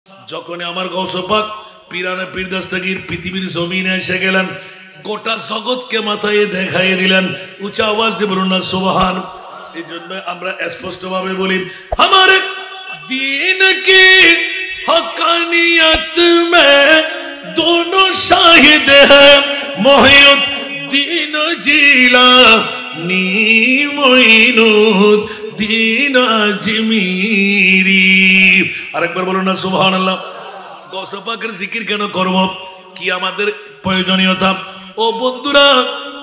যখন আমার গৌসে পাক পিরানে পীর দস্তগীর পৃথিবীর জমিনে এসে গেলেন, গোটা জগৎকে মাথায় দেখাইয়ে দিলেন। উঁচা আওয়াজ দিয়ে বলুন না সুবহান। এই জন্য আমরা স্পষ্টভাবে বলি, हमारे दीन की हकानियत में दोनों शाहिद है, मोहिउद्दीन जिलानी मोइनुद्दीन अजमीरी। আরেকবার বলুন না সুবহানাল্লাহ। গৌসে পাকের জিকির কেন করব, কি আমাদের প্রয়োজনীয়তা? ও বন্ধুরা,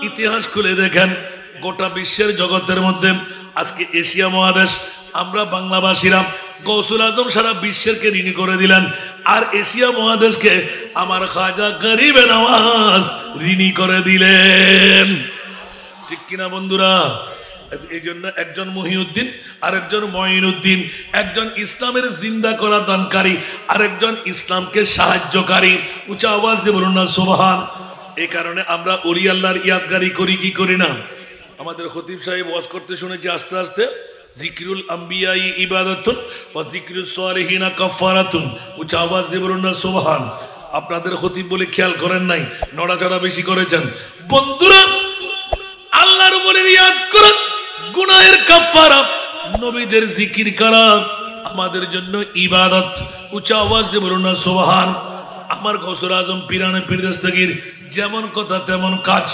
ইতিহাস খুলে দেখেন, গোটা বিশ্বের জগতের মধ্যে আজকে এশিয়া মহাদেশ, আমরা বাংলাভাষীরা গৌসুল আজম সারা বিশ্বেরকে ঋণী করে দিলেন, আর এশিয়া মহাদেশকে আমার খাজা গরিবে নওয়াজ ঋণী করে দিলেন। ঠিক কিনা বন্ধুরা? এই জন্য একজন মহিউদ্দিন আর একজন মঈনুদ্দিন, একজন ইসলামের জিন্দা করা দানকারী আর একজন ইসলামকে সাহায্যকারী। উঁচা আওয়াজ দিয়ে বলুন না সুবহান। এই কারণে আমরা ওলি আল্লাহর ইয়াদগারি করি কি করি না? আমাদের খতিব সাহেব ওয়াজ করতে শুনেছি আস্তে আস্তে, জিকরুল আম্বিয়াই ইবাদাতুন ওয়া জিকরুস সালিহিনা কাফারাতুন। উঁচা আওয়াজ দিয়ে বলুন না সুবহান। আপনাদের খতিব বলে খেয়াল করেন নাই, নড়াচড়া বেশি করেছেন। বন্ধুরা, আল্লাহর উপরে ইয়াদ করুন, গুনাহের কাফারা, নবীদের জিকির করা আমাদের জন্য ইবাদত। উঁচা আওয়াজ দিয়ে বলুন না সুবহান। আমার গৌসুল আজম পিরানে পীর দস্তগীর যেমন কথা তেমন কাজ।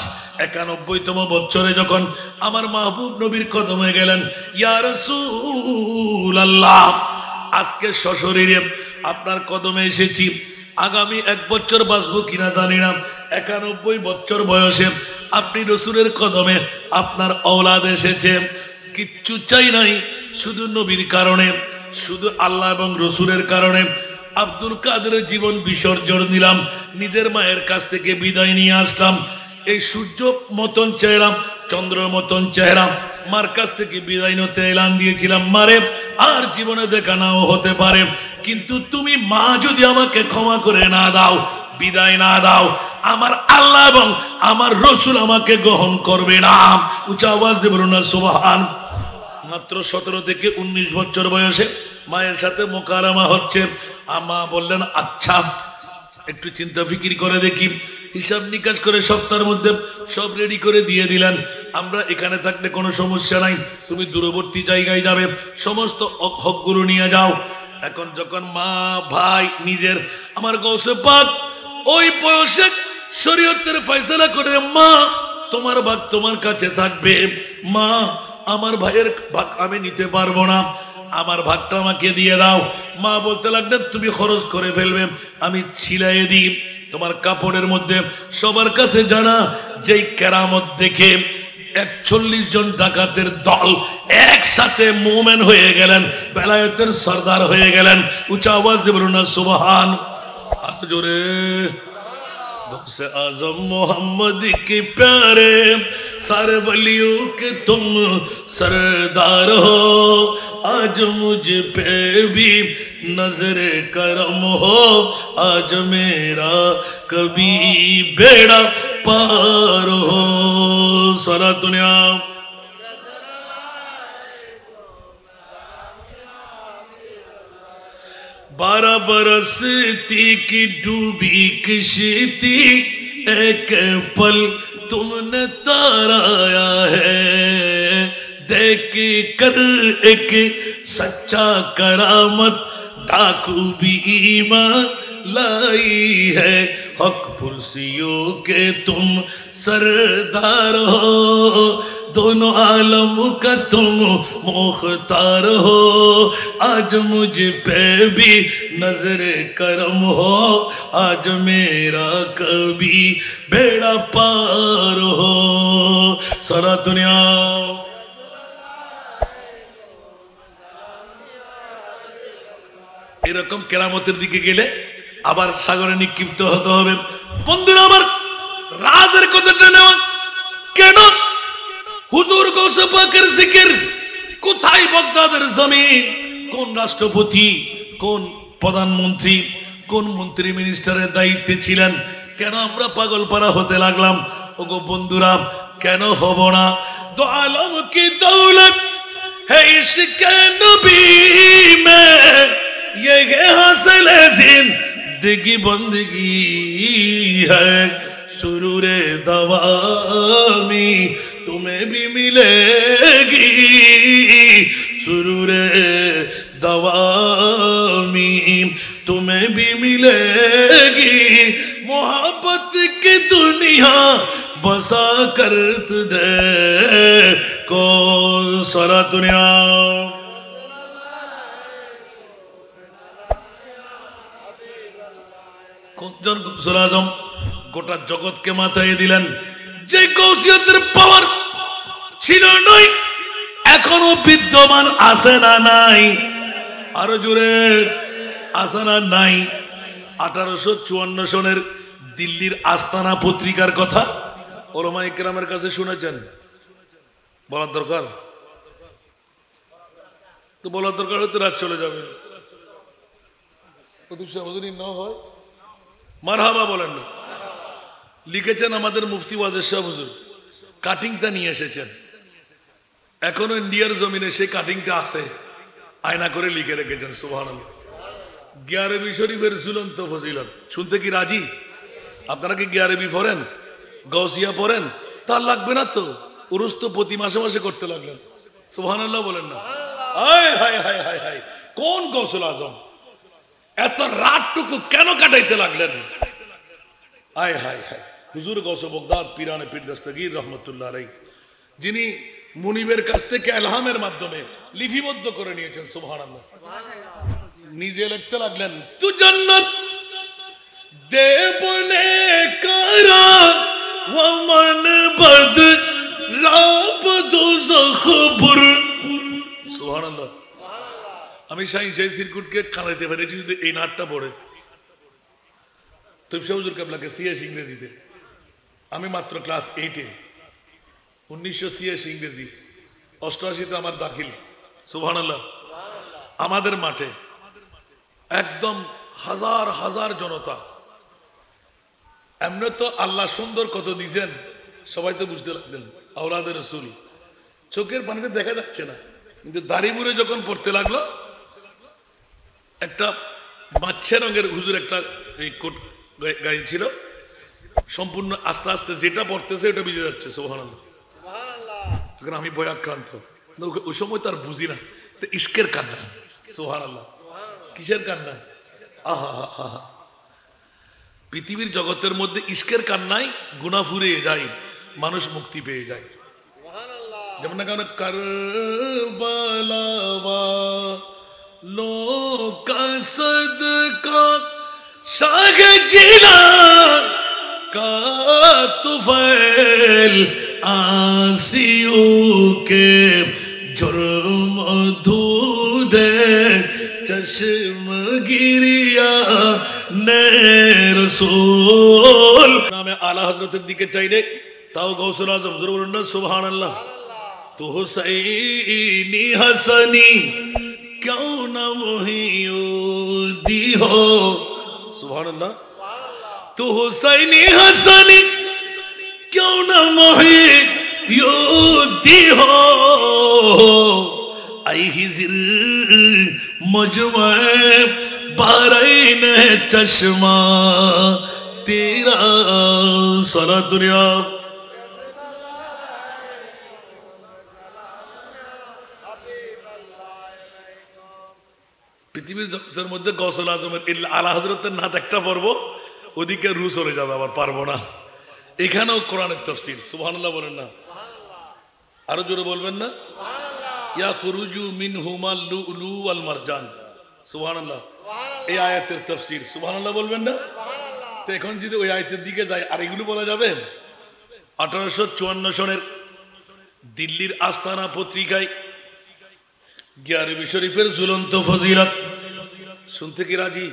91তম বছরে যখন আমার মাহবুব নবীর কদমে গেলেন, ইয়া রাসূলুল্লাহ, আজকে সশরীরে আপনার কদমে এসেছি। আগামী 1 বছর বাঁচবো কিনা জানি না। 91 বছর বয়সে আপনি রসুলের কদমে আপনার ঔলাদ এসেছে। কিচ্ছু চাই নাই, শুধু নবীর কারণে, শুধু আল্লাহ এবং রসুলের কারণে আব্দুল কাদেরের জীবন বিসর্জন দিলাম, নিজের মায়ের কাছ থেকে বিদায় নিয়ে আসলাম। এই সূর্য মতন চেহারা, চন্দ্র মতন চেহারা, মার কাছ থেকে বিদায় নিতে এলান দিয়েছিলাম, মারে আর জীবনে দেখা নাও হতে পারে, কিন্তু তুমি মা যদি আমাকে ক্ষমা করে না দাও, বিদায় না দাও, আমার আল্লাহ এবং আমার রসুল আমাকে গ্রহণ করবে না। উঁচা আওয়াজ দিয়ে বলুন না সুবহান। মাত্র 17 থেকে 19 বছর বয়সে মায়ের সাথে মোকারামা হচ্ছে। আমা বললেন, আচ্ছা একটু চিন্তা ফিকির করে দেখি, হিসাব নিকাশ করে সপ্তাহের মধ্যে সব রেডি করে দিয়ে দিলেন। আমরা এখানে থাকলে কোনো সমস্যা নাই, তুমি দূরবর্তী জায়গায় যাবে, সমস্ত হকগুলো নিয়ে যাও। এখন যখন মা ভাই নিজের, আমার গৌসে পাক ওই বয়সে শরীয়তের ফয়সালা করে, মা তোমার ভাগ তোমার কাছে থাকবে, মা আমার ভাইয়ের ভাগ আমি নিতে পারবো না, আমার ভাগটা আমাকে দিয়ে দাও। মা বলতে লাগলেন, তুমি খরচ করে ফেলবে, আমি ছিলাইয়ে দিই তোমার কাপড়ের মধ্যে। সবার কাছে জানা, যেই কেরামত দেখে 41 জন ডাকাতের দল একসাথে মুমিন হয়ে গেলেন, বেলায়েতের সর্দার হয়ে গেলেন। উঁচা আওয়াজ দিয়ে বলুন না সুবহান। আর জোরে, गौसे आजम मोहम्मद के प्यारे, सारे वलियों के तुम सरदार हो, आज मुझ पे भी नजर करम हो, आज मेरा कभी बेड़ा पार हो। सारा दुनिया 12 बरस थी कि डूबी किश्ती, एक पल तुमने ताराया है, देख कर एक सच्चा करामत, डाकू भी ईमान लाई है, हक पुरसियों के तुम सरदार हो, दोनों आलम का तुम मुख्तार हो, आज मुझ पे भी नजर करम हो, आज मेरा कभी बेड़ा पार हो। सारा दुनिया এরকম কেরামতের দিকে গেলে আবার সাগরে নিক্ষিপ্ত হতে হবে। বন্ধুরা আমার, রাজের কথাটা নেওয়া কেন? হুজুর গৌসে পাকের জিকির কোথায়? বাগদাদের জমিন, কোন রাষ্ট্রপতি, কোন প্রধানমন্ত্রী, কোন মন্ত্রী মিনিস্টারের দায়িত্বে ছিলেন? কেন আমরা পাগলপাড়া হতে লাগলাম? ওগো বন্ধুরা, কেন হব না? দো আলম কি দৌলত है इश्क़ नबी में, ये हासिल जिंदगी बंदगी है सुरूरे दवामी तुम्हें भी मिलेगी सुरूरे दवामी तुम्हें भी मिलेगी मोहब्बत की दुनिया बसा कर तुझे को सारा दुनिया কোনজন গৌসুল আজম গোটা জগৎকে মাথায় দিলেন যে গৌসিয়তের পাওয়ার ছিল নয় এখনো বিদ্যমান আছে না নাই আরো জোরে আছে না নাই 1854 সনের দিল্লির আস্তানা পত্রিকার কথা ওলামায়ে কেরামের কাছে শুনেছেন বলার দরকার তো বলার দরকার হতে রাত চলে যাবে না হয় মারহাবা বলেন না লিখেছেন আমাদের মুফতি ওয়াজেদ শাহ হুজুর কাটিংটা নিয়ে এসেছেন এখনো ইন্ডিয়ার জমিনে সেই কাটিংটা আছে আয়না করে লিখে রেখেছেন সুবহানাল্লাহ 11 শরীফের ঝুলন্ত ফজিলত শুনতে কি রাজি আপনারা কি 11 পড়েন গাউসিয়া পড়েন তার লাগবে না তো উরুস তো প্রতি মাসে মাসে করতে লাগলেন সুবহানাল্লাহ বলেন না হায় হায় হায় হায় হায় কোন গৌসুল আজম এত রাতটুকু কেন কাটাইতে লাগলেন আয় হায় হায় হুজুর গৌস বগদাদ পীরানে পীর দস্তগীর রহমতুল্লাহ আলাইহি যিনি মুনিবের কাছ থেকে ইলহামের মাধ্যমে লিপিবদ্ধ করে নিয়েছেন সুবহানাল্লাহ নিজে লিখতে লাগলেন তু জান্নাত দেবনে কারা ওয়া মান বদ রাব দুজখ বুর সুবহানাল্লাহ আমি সাইন জয় সিরকুটকে খানাইতে পেরেছি যদি এই নাটটা পড়ে তৈফশা হুজুর কেবলাকে সিএস ইংরেজিতে আমি মাত্র ক্লাস 8-এ 1986 ইংরেজি 88-তে আমার দাখিল সুবহানাল্লাহ আমাদের মাঠে একদম হাজার হাজার জনতা এমনি তো আল্লাহ সুন্দর কত দিয়েছেন সবাই তো বুঝতে লাগলেন আওলাদে রাসূল চোখের পানিতে দেখা যাচ্ছে না কিন্তু দাড়ি মুড়ে যখন পড়তে লাগলো একটা মাছে রঙের হুজুর একটা এই কোট গায়ে ছিল সম্পূর্ণ আস্তে আস্তে যেটা পড়তেছে ওটা ভিজে যাচ্ছে সুবহানাল্লাহ এখন আমি ভয়াক্রান্ত ওই সময় তো আর বুঝি না তো ইশকের কান্না সুবহানাল্লাহ কিসের কান্না আহা হা হা পৃথিবীর জগতের মধ্যে ইশকের কান্নায় গুনাহ ফুরিয়ে যায় মানুষ মুক্তি পেয়ে যায় যেমন না কেন কারবালা লো কা সদকা শাহ জিলান का तुफैल आसियों के जुर्म धूदे चश्म गिरिया ने रसूल नामे आला हजरतेर दिके चाइले ताओ गौसुल आजम जरूर बोलना सुबहानल्लाह तो हुसैनी हसनी क्यों न मुहिउद्दी हो सुबहानल्लाह तो हुसैनी हसनी क्यों न मुहिउद्दी हो आई हिजर मजमा बारैन चश्मा तेरा सारा दुनिया পৃথিবীর জগতের মধ্যে গৌসুল আজমের আলা হযরতের নাত একটা পর্ব ওদিকে রু চলে যাবে আবার পারবো না এখানেও কোরআনের তাফসীর সুবহানাল্লাহ বলেন না আরো জোরে বলবেন না ইয়া খুরুজু মিনহুমাল লুলু ওয়াল মারজান সুবহানাল্লাহ এই আয়াতের তাফসীর সুবহানাল্লাহ বলবেন না তো এখন যদি ওই আয়াতের দিকে যাই আর এগুলো বলা যাবে 1854 সনের দিল্লির আস্তানা পত্রিকায় 11 শরীফের ঝুলন্ত ফজিলত শুনতে কি রাজি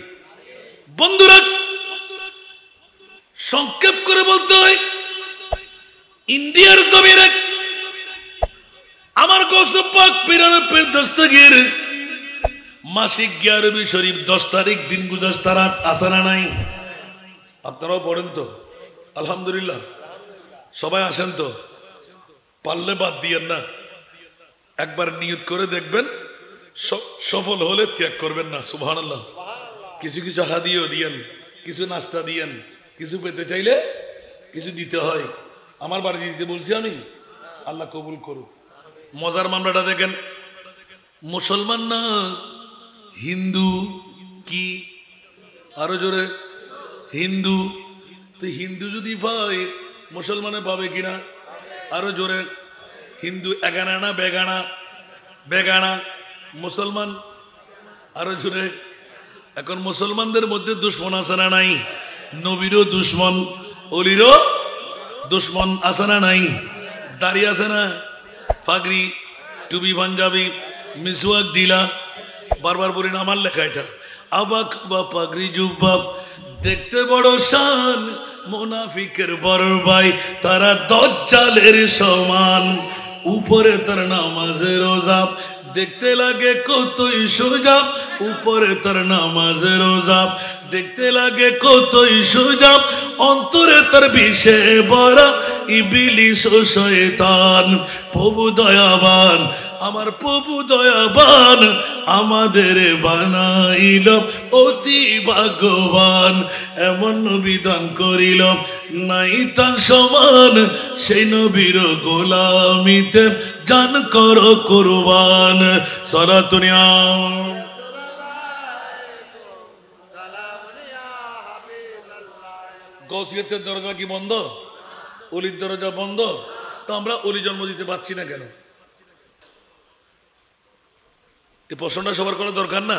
বন্ধুরা সংক্ষেপ করে বলতে হয় ইন্ডিয়ার জমিনে আমার গৌসে পাক পীরানে পীর দস্তগীর মাসিক 11 শরীফ 10 তারিখ দিন গুজস্তা রাত আসে না নাই আপনারাও পড়েন তো আলহামদুলিল্লাহ সবাই আসেন তো পারলে বাদ দিয়েন না একবার নিয়ত করে দেখবেন সফল হলে ত্যাগ করবেন না, সুবহানাল্লাহ। কিছু কিছু হাদিয়াও দিয়েন, কিছু নাস্তা দিয়েন, কিছু পেতে চাইলে কিছু দিতে হয়। আমার বাড়ি দিতে বলছি আমি, আল্লাহ কবুল করুক। মজার মামলাটা দেখেন, মুসলমান না হিন্দু, কি আরো জোরে হিন্দু, তো হিন্দু যদি পায় মুসলমানে পাবে কিনা, আরো জোরে হিন্দু এগানা না বেগানা, বেগানা মুসলমান, আরো জোরে। এখন মুসলমানদের মধ্যে দুশ্মন আছে না নাই? নবীরও দুশ্মন, অলিরও দুশ্মন আছে না নাই? দাড়ি আছে না, ফাগরি, টুপি, পাঞ্জাবি, মিসওয়াক, ঢিলা, বারবার বলি না আমার লেখা এটা, আবা কাবা পাগড়ি জুব্বা, দেখতে বড় শান, মুনাফিকের বড় ভাই, তারা দজ্জালের সমান, উপরে তার নামাজে রোজা, দেখতে লাগে কতই সোজা, উপরে তার নামাজে রোজা, দেখতে লাগে কতই সোজা, অন্তরে তার বিষে ভরা ইবলিস ও শয়তান। প্রভু দয়াবান, আমার প্রভু দয়াবান, আমাদের বানাইল অতি ভাগ্যবান, এমন নবী দান করিল নাই তার সমান, সেই নবীর গোলামিতে জান করো কুরবান। সালাতুনিয়া গৌসিয়তের দরজা কি বন্ধ? অলির দরজা বন্ধ, তো আমরা অলি জন্ম দিতে পারছি না কেন? এই প্রশ্নটা সবার করা দরকার না?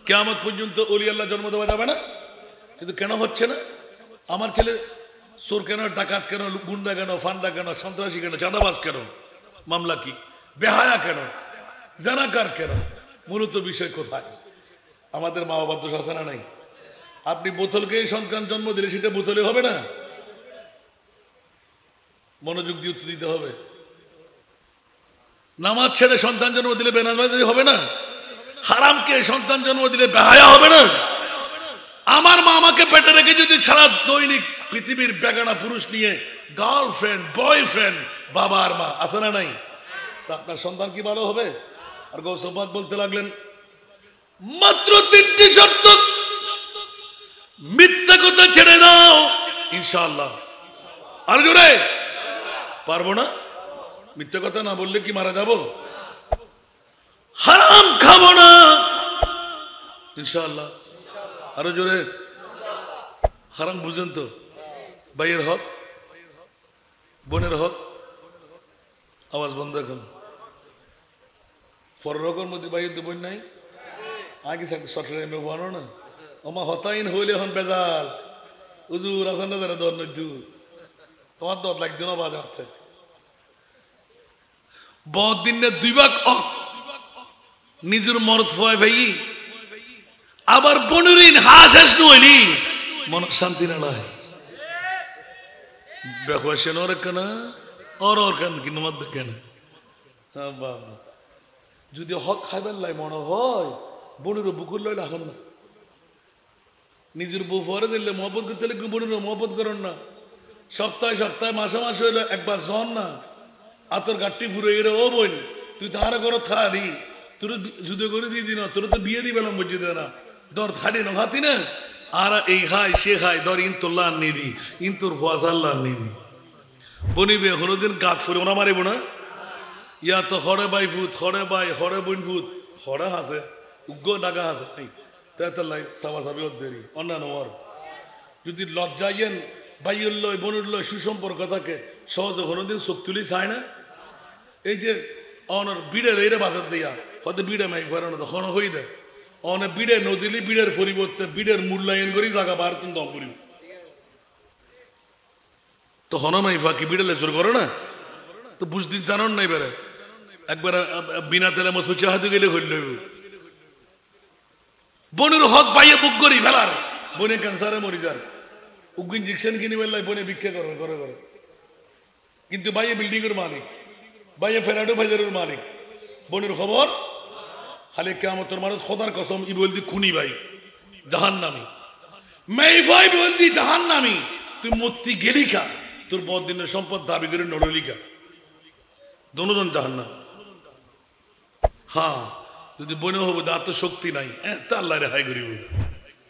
কিয়ামত পর্যন্ত অলি আল্লাহ জন্ম দেওয়া যাবে না, কিন্তু কেন হচ্ছে না? আমার ছেলে চোর কেন, ডাকাত কেন, গুন্ডা কেন, ফান্ডা কেন, সন্ত্রাসী কেন, চাঁদাবাজ কেন, মামলা কি, বেহায়া কেন, জানাকার কেন? মূলত বিষয় কোথায়? আমাদের মা বাবার দোষ আছে না নাই? আপনি বোতলকে সন্তান জন্ম দিলে সেটা বোতলে হবে না? মনোযোগ দিয়ে উত্তর দিতে হবে। নামাজ ছেড়ে সন্তান জন্ম দিলে বেনামাজি হবে না? হারামকে সন্তান জন্ম দিলে বেহায়া হবে না? আমার মা আমাকে পেটে রেখে যদি ছাড়া দৈনিক পৃথিবীর বেগানা পুরুষ নিয়ে গার্লফ্রেন্ড, বয়ফ্রেন্ড, বাবা আর মা আছে না নাই, তা আপনার সন্তান কি ভালো হবে? আর গৌসবাদ বলতে লাগলেন, মাত্র 3টি শর্ত, মিথ্যা কথা ছেড়ে দাও ইনশাআল্লাহ। আর জোরে পারবো না, মিথ্যা কথা না বললে কি মারা যাব? হারাম খাবো না ইনশাআল্লাহ। আরো জোরে, হারাম বুঝেন তো? ভাইয়ের হক, বোনের হক, আওয়াজ বন্ধ এখন। ফররকর মধ্যে ভাইয়ের তো বোন নাই, আগে সরকারি মেয়ে না, ওমা হতাইন হইলে এখন বেজাল উজুর আসান না যারা দর নদু তোমার দর লাগতো না বাজার থেকে বহুত দিনে 2 ভাগ নিজের মরদ ফয় ভাই, আবার বনুরিন হাসেস নইলি মন শান্তি না হয়। বেখোয়াশেন ওর কেন ওর কেন কিন্তু মত দেখেন বাবা, যদি হক খাইবার লাই মনে হয় বনুর বুকুর লইলে এখন না, নিজের বউ ফরে দিলে মহব্বত করতে হলে বোনের মহব্বত করেন না। সপ্তাহে সপ্তাহে মাসে মাসে হইলে একবার জন না আতর গাঠটি ফুরে গেলে, ও বোন তুই তাহার ঘর থারি, তোর যুদ্ধ করে দিয়ে দিন, তোর তো বিয়ে দিবেলাম বুঝি দে না, দর থারি না হাতি না, আর এই খাই সে খাই দর ইন্তল্লা আনি দি, ইন্তর ফোয়াশাল্লা আনি দি বনিবে কোনোদিন গাত ফুরে ওরা মারিব না। ইয়া তো হরে বাই ফুট, হরে বাই, হরে বোন ফুট, হরে হাসে উগ্র ডাকা হাসে নাই, তাই সাবা সাবি দেরি অন্যান্য ওর যদি লজ্জাইয়েন বাইউল্লয় বনুল্লয় সুসম্পর্ক থাকে সহজে কোনোদিন চোখ তুলি চায় না। এই যে অনর বিড়ের এইটা বাজার দিয়া হয়তো বিড়ে মাই ফেরানো তখন হয়ে দেয়, অনে বিড়ে নদিলি বিড়ের পরিবর্তে বিড়ের মূল্যায়ন করি জায়গা বার কিন্তু দম করি, তো হন মাইফা কি বিড়েলে জোর করো না, তো বুঝদিন জানন নাই বেড়ে একবার বিনা তেলে মজবুত চাহাতে গেলে হইল বনের হক বাইয়ে বুক করি ফেলার, বনে ক্যান্সারে মরি যার উগ্র ইঞ্জেকশন কিনে বেলায় বনে ভিক্ষা করে করে করে, কিন্তু বাইয়ে বিল্ডিং এর মালিক, বাইয়ে ফেরাডো ফাইজারের মালিক, বনের খবর খালি কিয়ামতের মানত খোদার কসম ই বলতি খুনি ভাই জাহান্নামী, মেই ভাই বলতি জাহান্নামী, তুই মূর্তি গেলি কা, তোর বদিনের সম্পদ দাবি করে নড়লি কা, দুজন জাহান্নাম। হ্যাঁ যদি বনে হবো তার তো শক্তি নাই তা আল্লাহ রেহাই করিব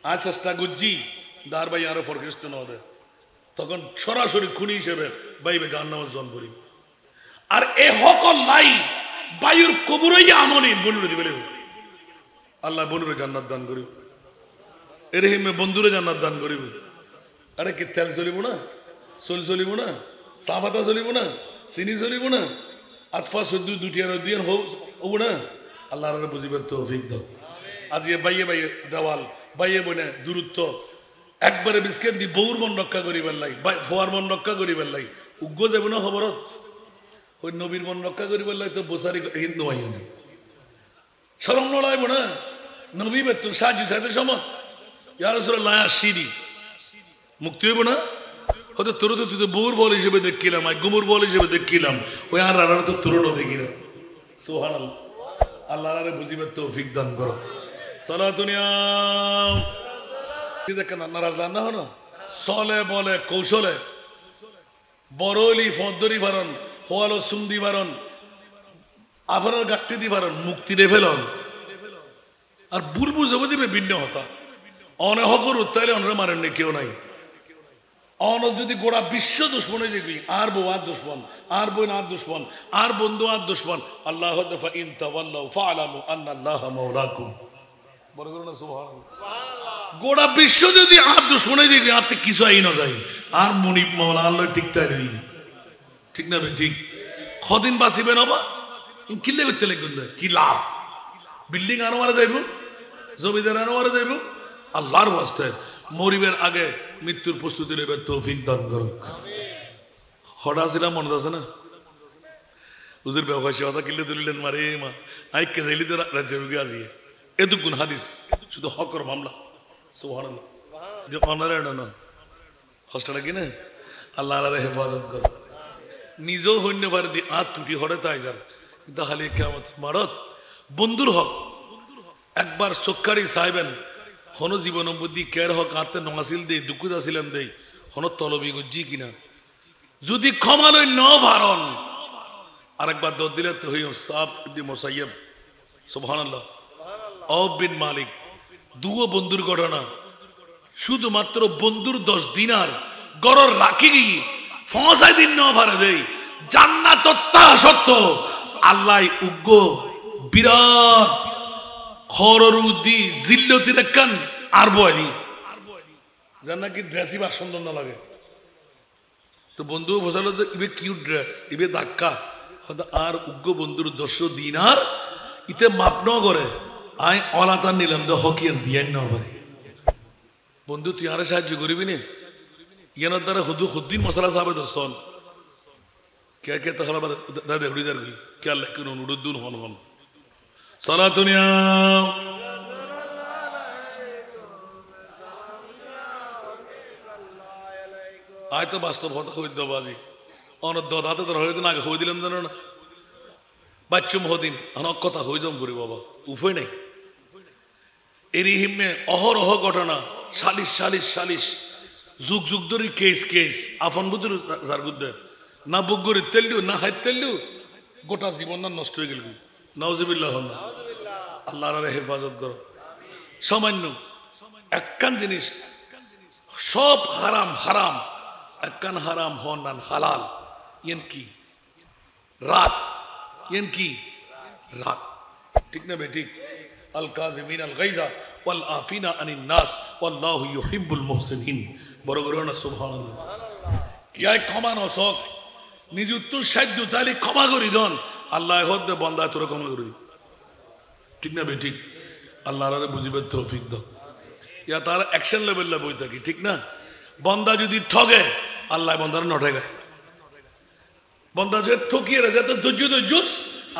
আর চেষ্টা করছি দার ভাই আরো ফরকেস্ট নদে তখন সরাসরি খুনি হিসেবে বাইবে জাহান্নামের জন করি আর এ হকল লাই বায়ুর কবুরই আমনি বনুরে দিবে আল্লাহ বনুরে জান্নাত দান করিব এরহিমে বন্ধুরে জান্নাত দান করিব আরে কি তেল চলিব না চলিব না চা পাতা চলিব না চিনি চলিব না আতফা চোদ্দ দুটিয়ার দিয়ে হব না আল্লাহ বুঝিবে তৌফিক দাও আজি বাইয়ে বাইয়ে দেওয়াল বাইয়ে বনে দূরত্ব একবারে বিস্কেট দি বউর মন রক্ষা করিবার লাই ফোয়ার মন রক্ষা করিবার লাই উগ্র যাব না খবরত ওই নবীর মন রক্ষা করিবার লাই তো বোসারি হিন্দু ভাই সরম নড়াইব না নবী বেতন সাহায্য চাইতে সময় ইয়া রাসূলুল্লাহ আসিনি মুক্তি হইব না হয়তো তোর তো তুই তো বউর বল হিসেবে দেখিলাম আর গুমুর বল হিসেবে দেখিলাম ওই আর রানার তো তোরও দেখি না সুবহানাল্লাহ আল্লাহ রে বুঝিবে তৌফিক দান করো সালাতুনিয়া দেখেন নারাজ না হনো চলে বলে কৌশলে বরলি ফদরি বারণ হোয়ালো সুন্দি বারণ আফরার গাঠটি দি বারণ মুক্তি রে ফেলন আর ভুল বুঝে বুঝিবে ভিন্ন হতা অনেহকর উত্তাইলে অনরে মারেন নি কেউ নাই অন যদি গোড়া বিশ্ব দুশ্মনে দেখবি আর বউ আর দুশ্মন আর বোন আর দুশ্মন আর বন্ধু আর দুশ্মন আল্লাহ ইন তাওয়াল্লাউ ফাআলামু আন্নাল্লাহা মাওলাকুম বড় করুন সুবহানাল্লাহ গোড়া বিশ্ব যদি আর দুশ্মনে দেখবি আর কিছু আই না যায় আর মনিব মাওলা আল্লাহ ঠিক তাই রই ঠিক না ঠিক কদিন বাঁচিবে না বা কিল্লে করতে লাগবে কি লাভ বিল্ডিং আরো মারা যাইব জমিদার আরো মারা যাইব আল্লাহর ওয়াস্তে মরিবের আগে মৃত্যুর প্রস্তুতি নেবে তৌফিক দান করুক হঠাৎ আসিলাম মনে আছে না হুজুর ব্যবহার কথা কিল্লে তুলিলেন মারে মা আইকে যাইলি তো রাজ্যের রুগে আজিয়ে এতক্ষণ হাদিস শুধু হকর মামলা সুবহানাল্লাহ যে অনারে না কষ্টটা কি না আল্লাহ আল্লাহরে হেফাজত কর নিজেও হইন্য পারে দি আর ত্রুটি হরে তাই যান কিন্তু হালি কেমন মারত বন্ধুর হক একবার সক্কারি সাহেবেন হন জীবন বুদ্ধি কের হক আত্মে নঙাছিল দেই দুকুদ আসিলাম দেই হন তলবি গজ্জি কিনা যদি ক্ষমালয় ন ভারণ আরেকবার দর দিলে তো হই সাব ইবনে মুসাইয়্যিব সুবহানাল্লাহ আউফ বিন মালিক দুও বন্ধুর ঘটনা শুধুমাত্র বন্ধুর 10 দিনার গরর রাখি গিয়ে 5 দিন ন ভারে দেই জান্নাত সত্য আল্লাহ উগ্র বিরাট খররুদি জিল্লতি রাখান আর বয়নি জান নাকি ড্রেসই বা সুন্দর না লাগে তো বন্ধু ফসল ইবে কিউট ড্রেস ইবে ধাক্কা হয়তো আর উগ্র বন্ধুর 10 দিনার ইতে মাপ ন করে আই অলাতার নিলাম তো হকিয়ান দিয়াই না পারে বন্ধু তুই আরে সাহায্য করবি নে ইয়ানোর দ্বারা হুদ্দিন মশলা সাহেব দর্শন কে কে তাহলে দাদা হুড়ি যার কে আল্লাহ কেন উড়ুদ্দুন হন হন সালাতুনিয়া আয় তো বাস্তব কথা হইত বাজি অনর দাদাতে তোর হয়ে দিন আগে হয়ে দিলাম জানো না বাচ্চুম হদিন অনেক কথা হয়ে যাম করি বাবা উফই নাই এরই হিমে অহরহ ঘটনা সালিশ সালিশ সালিশ যুগ যুগ ধরে কেস কেস আফন বুদ্ধুর যার বুদ্ধে না বুগরি তেললিও না হাই তেললিও গোটা জীবন না নষ্ট হয়ে গেল নাউজুবিল্লাহ আল্লাহর হেফাজত করো সামান্য একখান জিনিস সব হারাম হারাম একখান হারাম হন হালাল ইয়েন কি রাত ইয়েন কি রাত ঠিক না বে ঠিক আল কাযিমিন আল গায়জা ওয়াল আফিনা আনিন নাস ওয়াল্লাহু ইউহিব্বুল মুহসিনিন বড় করে না সুবহানাল্লাহ কি আই ক্ষমা নসক নিজ উত্তর সাধ্য তাহলে ক্ষমা করি দন আল্লাহ হদ্দে বন্দা তোর ক্ষমা করি ঠিক না বে ঠিক আল্লাহর বুঝিবে তৌফিক দাও ইয়া তার অ্যাকশন লেভেলে বই থাকি ঠিক না বন্দা যদি ঠগে আল্লাহ বন্দার নঠেগায় বন্দা যদি ঠকিয়ে রে যত ধৈর্য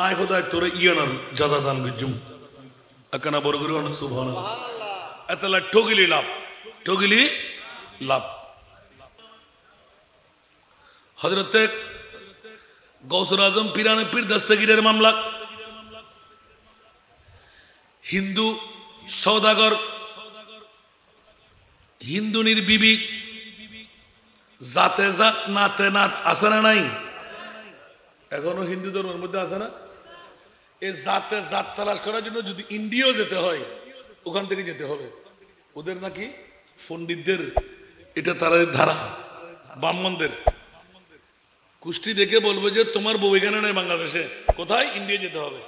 আয় খোদায় তোরে ইয়ানার জাজা দান গজুম আকানা বড় করে না সুবহানাল্লাহ এতলা ঠগিলি লাভ হযরতে গৌসুল আজম পিরানে পীর দস্তগীরের মামলা হিন্দু সওদাগর হিন্দুনির বিবি জাতে জাত নাতে নাত আছে না নাই এখনো হিন্দু ধর্মের মধ্যে আছে না এই জাতে জাত তালাশ করার জন্য যদি ইন্ডিয়াও যেতে হয় ওখান থেকে যেতে হবে। ওদের নাকি পণ্ডিতদের এটা তারা ধারা, ব্রাহ্মণদের কুষ্টি দেখে বলবো যে তোমার বউ এখানে নেই বাংলাদেশে, কোথায়? ইন্ডিয়া যেতে হবে।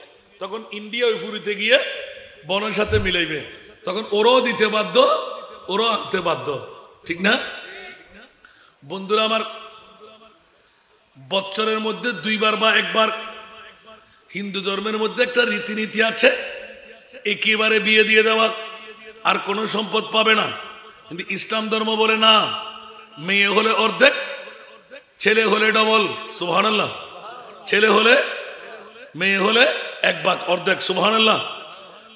তখন ইন্ডিয়া ওই ফুরিতে গিয়ে বনের সাথে মিলাইবে, তখন ওরাও দিতে বাধ্য, ওরাও আনতে বাধ্য, ঠিক না? বন্ধুরা আমার, বছরের মধ্যে দুইবার বা একবার হিন্দু ধর্মের মধ্যে একটা রীতিনীতি আছে, একেবারে বিয়ে দিয়ে দেওয়া, আর কোনো সম্পদ পাবে না। কিন্তু ইসলাম ধর্ম বলে না, মেয়ে হলে অর্ধেক, ছেলে হলে ডবল। সুবহানাল্লাহ। ছেলে হলে, মেয়ে হলে এক ভাগ, অর্ধেক। সুবহানাল্লাহ।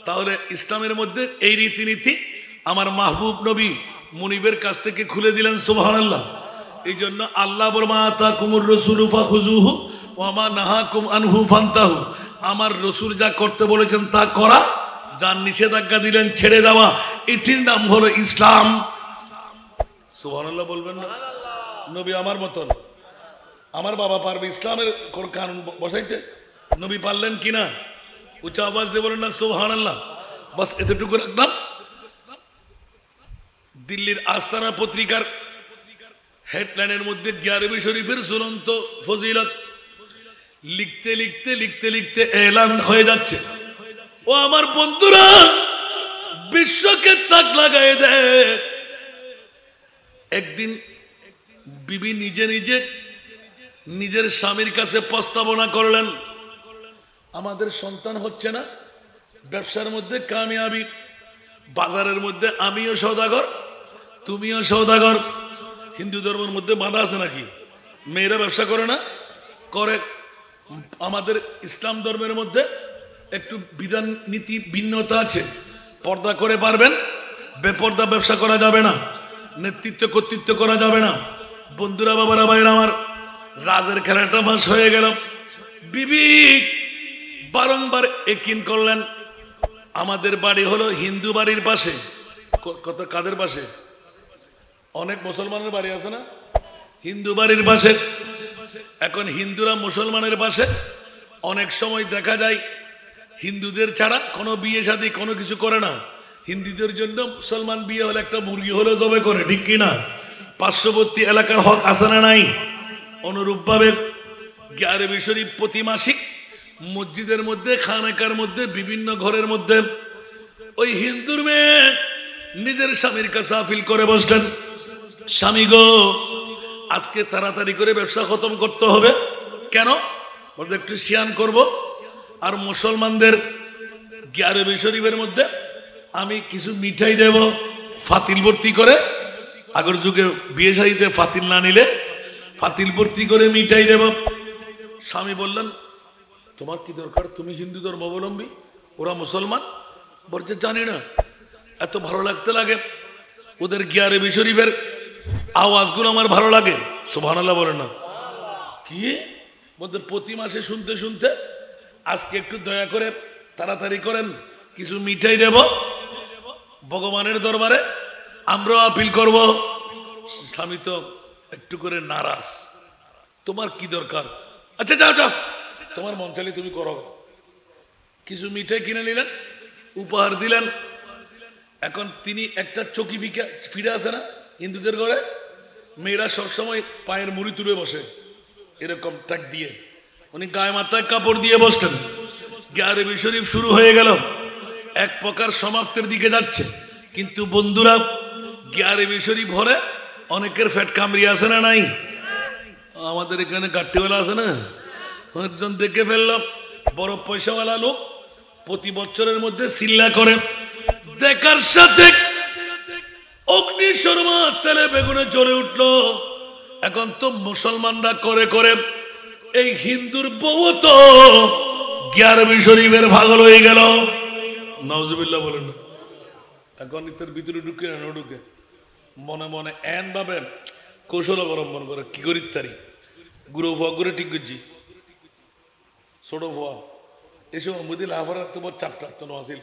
তাহলে ইসলামের মধ্যে এই রীতিনীতি আমার মাহবুব নবী মুনিবের কাছ থেকে খুলে দিলেন। সুবহানাল্লাহ। এই জন্য আল্লাহ বলমা আতাকুমুর রাসূলু ফাখুযুহু ওয়া মা নাহাকুম আনহু ফান্তাহু। আমার রসুল যা করতে বলেছেন তা করা, যার নিষেধাজ্ঞা দিলেন ছেড়ে দেওয়া, এটির নাম হলো ইসলাম। সুবহানাল্লাহ বলবেন না? নবী আমার মতন, আমার বাবা পারবে ইসলামের কানুন বসাইতে? নবী পারলেন কিনা? উচ্চ আওয়াজ দিয়ে বলেন না সুবহানাল্লাহ। বাস এতটুকু রাখলাম। দিল্লির আস্তানা পত্রিকার হেডলাইনের মধ্যে গিয়ারবি শরীফের ঝুলন্ত ফজিলত লিখতে লিখতে লিখতে লিখতে এলান হয়ে যাচ্ছে। ও আমার বন্ধুরা, বিশ্বকে তাক লাগাই দেয়। একদিন বিবি নিজে নিজে নিজের স্বামীর কাছে প্রস্তাবনা করলেন, আমাদের সন্তান হচ্ছে না, ব্যবসার মধ্যে কামিয়াবি, বাজারের মধ্যে আমিও সওদাগর তুমিও সওদাগর। হিন্দু ধর্মের মধ্যে বাধা আছে নাকি? মেয়েরা ব্যবসা করে না? করে। আমাদের ইসলাম ধর্মের মধ্যে একটু বিধান নীতি ভিন্নতা আছে। পর্দা করে পারবেন, বেপর্দা ব্যবসা করা যাবে না, নেতৃত্ব কর্তৃত্ব করা যাবে না। বন্ধুরা, বাবারা, ভাইরা আমার, রাজের খেলাটা ফাঁস হয়ে গেল। বিবি বারংবার একিন করলেন, আমাদের বাড়ি হলো হিন্দু বাড়ির পাশে। কত কাদের পাশে? অনেক মুসলমানের বাড়ি আছে না, হিন্দু বাড়ির পাশে। এখন হিন্দুরা মুসলমানের পাশে, অনেক সময় দেখা যায় হিন্দুদের ছাড়া কোনো বিয়ে শাদী কোনো কিছু করে না। হিন্দুদের জন্য মুসলমান বিয়ে হলে একটা মুরগি হলে জবে করে, ঠিক কিনা? পার্শ্ববর্তী এলাকার হক আছে না নাই? অনুরূপভাবে গিয়ারবি শরীফ প্রতি মাসিক মসজিদের মধ্যে, খানাকার মধ্যে, বিভিন্ন ঘরের মধ্যে ওই হিন্দুর মেয়ে নিজের স্বামীর কাছে আপিল করে বসলেন, স্বামী গো, আজকে তাড়াতাড়ি করে ব্যবসা খতম করতে হবে। কেন? বলতে একটু শিয়ান করব, আর মুসলমানদের গিয়ারবি শরীফের মধ্যে আমি কিছু মিঠাই দেব, ফাতিল ভর্তি করে। আগের যুগে বিয়ে শাদীতে ফাতিল না নিলে ফাতিল ভর্তি করে মিঠাই দেব। স্বামী বললেন, তোমার কি দরকার? তুমি হিন্দু ধর্মাবলম্বী, ওরা মুসলমান। বলছে জানি না, এত ভালো লাগতে লাগে ওদের গিয়ারবি শরীফের আওয়াজগুলো, আমার ভালো লাগে। সুবহানাল্লাহ বলেন না? কি বলতে প্রতি মাসে শুনতে শুনতে আজকে একটু দয়া করে তাড়াতাড়ি করেন, কিছু মিঠাই দেব, ভগবানের দরবারে আমরাও আপিল করব। স্বামী তো একটু করে নারাজ, তোমার কি দরকার? আচ্ছা যাও যাও, তোমার মন চাইলে তুমি করো। কিছু মিঠাই কিনে নিলেন, উপহার দিলেন। এখন তিনি একটা চকি ফিরে আসে না হিন্দুদের ঘরে, মেয়েরা সবসময় পায়ের মুড়ি তুলে বসে এরকম টাক দিয়ে, উনি গায়ে মাথায় কাপড় দিয়ে বসতেন। গিয়ারবি শরীফ শুরু হয়ে গেল, এক প্রকার সমাপ্তের দিকে যাচ্ছে। কিন্তু বন্ধুরা, গিয়ারবি শরীফ হলে অনেকের ফ্যাট কামড়ি আছে না নাই? আমাদের এখানে গাট্টিওয়ালা আছে না, অনেকজন দেখে ফেললাম, বড় পয়সাওয়ালা লোক, প্রতি বছরের মধ্যে সিল্লা করে। দেখার সাথে অগ্নি শর্মা তেলে বেগুনে জ্বলে উঠলো। এখন তো মুসলমানরা করে করে এই হিন্দুর বউ তো গিয়ারবি শরীফের পাগল হয়ে গেল। নাউজুবিল্লাহ বলেন না? এখন ইতার ভিতরে ঢুকে না ঢুকে মনে মনে এন ভাবে কৌশল অবলম্বন করে, কি করি তারি গুরু ফুয়া করে ঠিক করছি, ছোট ফুয়া এসব বুঝি লাফার রাখতে বড় চাপটা তো আসিল।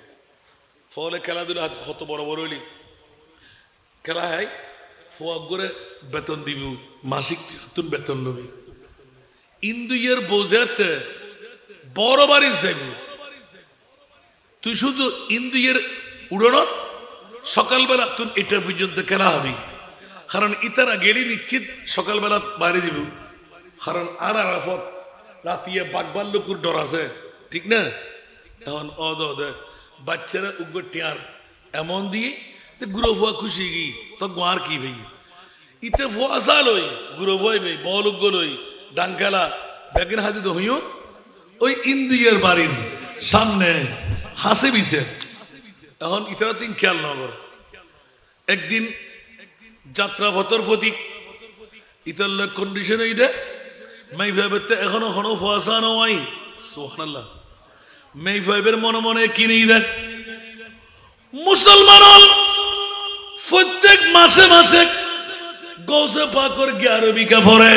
ফলে খেলাধুলা কত বড় বড় হইলি খেলা হয়, ফুয়া করে বেতন দিবি, মাসিক তুন বেতন লবি। ইন্দুইয়ের বোঝাতে বড় বাড়ি যাইব, তুই শুধু ইন্দ্রিয়ের উড়ানো সকালবেলা তুই এটা পর্যন্ত খেলা হবি কারণ ইতারা গেলি নিশ্চিত সকালবেলা বাইরে যাব কারণ আর আরাফত রাতিয়ে বাগবাল্লুকুর ডর আছে ঠিক না এখন বাচ্চারা উগ্র টিয়ার এমন দিয়ে গুরু ফুয়া খুশি গি তো গোয়ার কি ভাই ইতে ফুয়া সাল হই গুরু ফুয়াই ভাই বল উগ্র লই ডাং খেলা ব্যাগের হাতে তো হইও ওই ইন্দ্রিয়ের বাড়ির সামনে হাসে বিছে এখন ইতারা তিন খেয়াল না করে একদিন যাত্রা ফতর ফতিক ইতার কন্ডিশন এই দে মাই ভাইবেতে এখনো কোনো ফোয়াশা নয় সুবহানাল্লাহ মাই ভাইবের মনে মনে কিনে দেখ মুসলমান প্রত্যেক মাসে মাসে গৌসে পাকর 11 বিঘা ভরে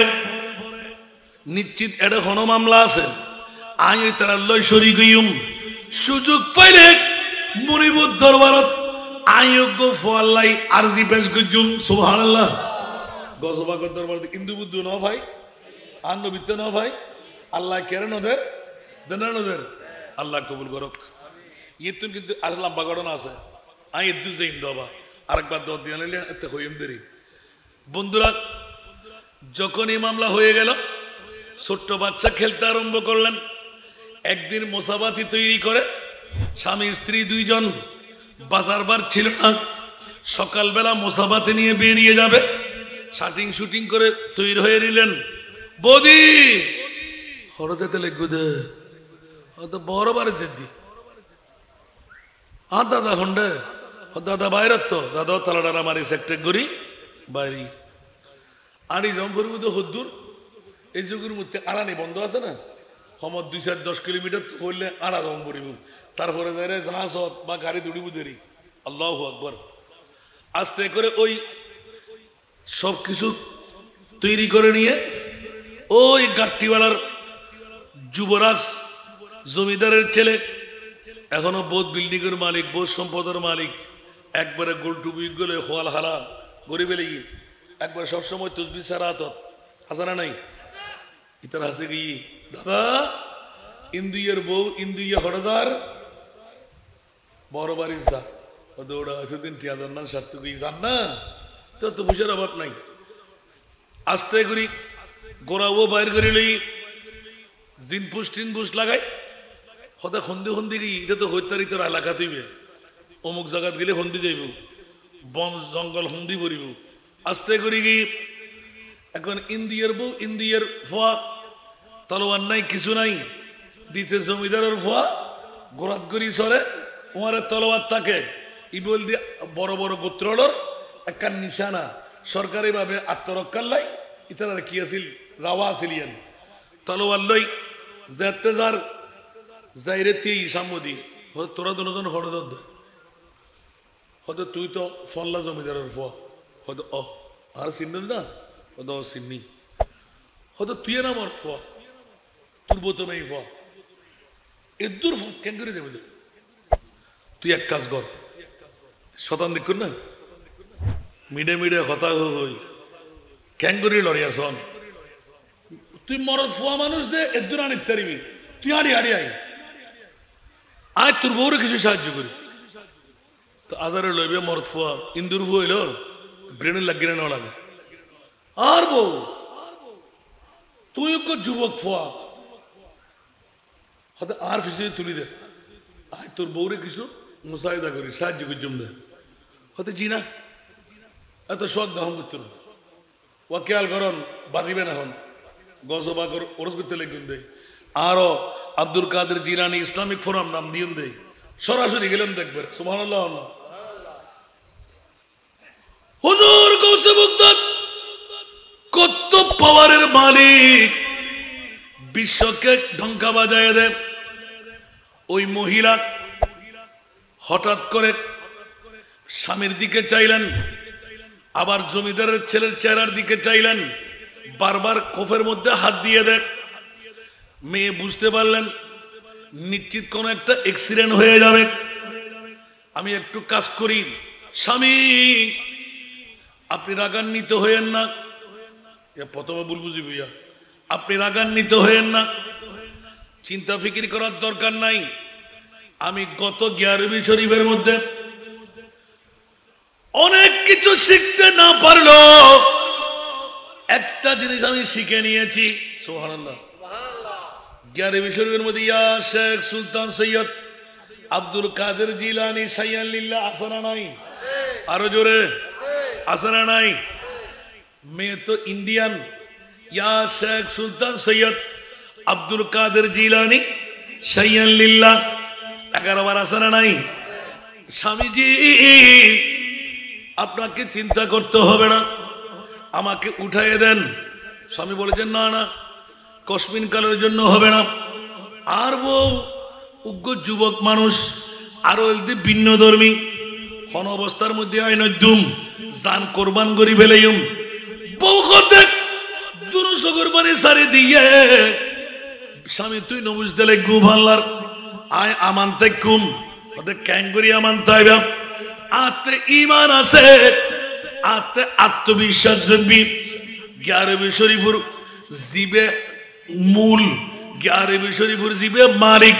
নিশ্চিত এটা কোনো মামলা আছে আই তারা লয় শরীক হইম সুযোগ পাইলে মুনিবুর দরবারত আয়োগ্য ফলাই আরজি পেশ করছুম সুবহানাল্লাহ গৌসে পাকর দরবারত কিন্তু বুদ্ধ ন ভাই আর নবিত্য ন ভাই আল্লাহ কেন নদের দেন নদের আল্লাহ কবুল করক ইতুন কিন্তু আর লম্বা ঘটনা আছে আই ইদু যাইম দবা আরেকবার দর দিয়ে নিলে এতে হইম দেরি বন্ধুরা যখন এই মামলা হয়ে গেল ছোট্ট বাচ্চা খেলতে আরম্ভ করলেন একদিন মোসাবাতি তৈরি করে স্বামী স্ত্রী দুইজন বাজারবার ছিল না সকালবেলা মোসাবাতি নিয়ে বেরিয়ে যাবে শাটিং শুটিং করে তৈরি হয়ে নিলেন বৌদি হড় যেতে লেগু দে তো বড় বারে যেদি আর দাদা হন্ডে দাদা বাইরত তো দাদাও তালাডারা মারি সেক্টর করি বাইরি আড়ি জম্পুর মধ্যে হদ্দুর এই যুগের মধ্যে আড়ানি বন্ধ আছে না সময় 2-10 কিলোমিটার করলে আড়া জম পড়িব তারপরে যাই জাহাজ বা গাড়ি দৌড়িব দেরি আল্লাহু আকবার আস্তে করে ওই সব কিছু তৈরি করে নিয়ে ওই গাট্টিওয়ালার যুবরাজ জমিদারের ছেলে এখনো বোধ বিল্ডিং এর মালিক বোধ সম্পদের মালিক একবারে গোলটুবি গলে খোয়াল হারা গরিবে লেগি একবার সবসময় তসবি সারা হাত হাসানা নাই ইতার হাসে কি দাদা ইন্দুইয়ের বউ ইন্দুইয়া হরদার বড় বাড়ির যা দৌড়া এতদিন টিয়াদার না স্বার্থ কি জান না তো তো পয়সার অভাব নাই আস্তে করি গোড়াও বাইর করে লই জিনপুস টিনপুস লাগাই সদা সন্ধি সন্ধি কি এটা তো হত্যারি তোর এলাকা তুইবে অমুক জায়গাত গেলে সন্ধি যাইব বন জঙ্গল সন্ধি পড়িব আস্তে করি কি এখন ইন্দিয়ার বউ ইন্দিয়ার ফোয়া তলোয়ার নাই কিছু নাই দিতে জমিদারের ফোয়া গোড়াত করি চলে ওমারে তলোয়ার থাকে ই বল দিয়ে বড় বড় গোত্রর একটা নিশানা সরকারি ভাবে আত্মরক্ষার লাই ইতার কি আছিল রাওয়া আসিলিয়ান তলোয়ার লই যেতে যার যাইরে তুই সামদি তোরা দুজন হঠাৎ হয়তো তুই তো ফল্লা জমিদারের ফোয়া হয়তো আর চিনল না হয়তো চিনি হয়তো তুই না আমার ফোয়া তোর বোতম এই ফোয়া এদুর কেন করে যাবে তুই এক কাজ কর শতান দিক না মিডে মিডে হতা হই কেন করে লড়িয়া শোন তুই মরদ ফোয়া মানুষ দে এদুর আনিতে পারিবি তুই হাড়ি হাড়ি আই আজ তোর বউরে কিছু সাহায্য করি তো আজারে লইবে মরদ ফোয়া ইন্দুর ফু হইল ব্রেনের লাগিয়ে না লাগে আর বউ তুই যুবক ফোয়া হয়তো আর ফিসে তুলি দে আজ তোর বউরে কিছু মুসাইদা করি সাহায্য করি জম দে হয়তো চিনা এত শখ দহন করতো না ও খেয়াল করন বাজিবে না হন গজবা কর ওরস করতে লেগুন দেয় আরো আব্দুল কাদের জিলানি ইসলামিক ফোরাম নাম দিন দেয় সরাসরি গেলেন দেখবেন সুবহানাল্লাহ হুজুর গৌসে মুক্তাদ কত পাওয়ারের মালিক বিশ্বকে ঢঙ্কা বাজায় দেয় ওই মহিলা হঠাৎ করে স্বামীর দিকে চাইলেন আবার জমিদারের ছেলের চেহারার দিকে চাইলেন বারবার কোফের মধ্যে হাত দিয়ে দেখ মেয়ে বুঝতে পারলেন নিশ্চিত কোনো একটা অ্যাক্সিডেন্ট হয়ে যাবে আমি একটু কাজ করি স্বামী আপনি রাগান্বিত হয়েন না প্রথমে ভুল বুঝি ভাইয়া আপনি রাগান্বিত হয়েন না চিন্তা ফিকির করার দরকার নাই আমি গত গিয়ারবি শরীফের মধ্যে অনেক কিছু শিখতে না পারলো একটা জিনিস আমি শিখে নিয়েছি। সুবহানাল্লাহ। গিয়ারবি শরীফের মধ্যে ইয়া শেখ সুলতান সৈয়দ আব্দুল কাদের জিলানী সাইয়ান লিল্লাহ আসনা নাই? আরো জোরে আসনা নাই? मैं तो इंडियन या शेख सुल्तान सैयद अब्दुल कादिर जिलानी सैयन लिल्लाह 11 বার আসে না নাই? স্বামীজি আপনাকে চিন্তা করতে হবে না, আমাকে উঠাইয়ে দেন। স্বামী বলেছেন না না, কসমিন কালের জন্য হবে না। আর বউ উগ্র যুবক মানুষ, আরো একদিন ভিন্ন ধর্মী কোন অবস্থার মধ্যে আইনদ্যুম জান কোরবান করি ফেলেইম স্বামী তুই নবুজ দিলে গুম আল্লাহর আয় আমানতে কুম ওদের ক্যাঙ্গুরি আমানতে হইবা। আত্মে ইমান আছে, আত্মে আত্মবিশ্বাস জন্মি। গিয়ারবি শরীফুর জিবে মূল, গিয়ারবি শরীফুর জিবে মালিক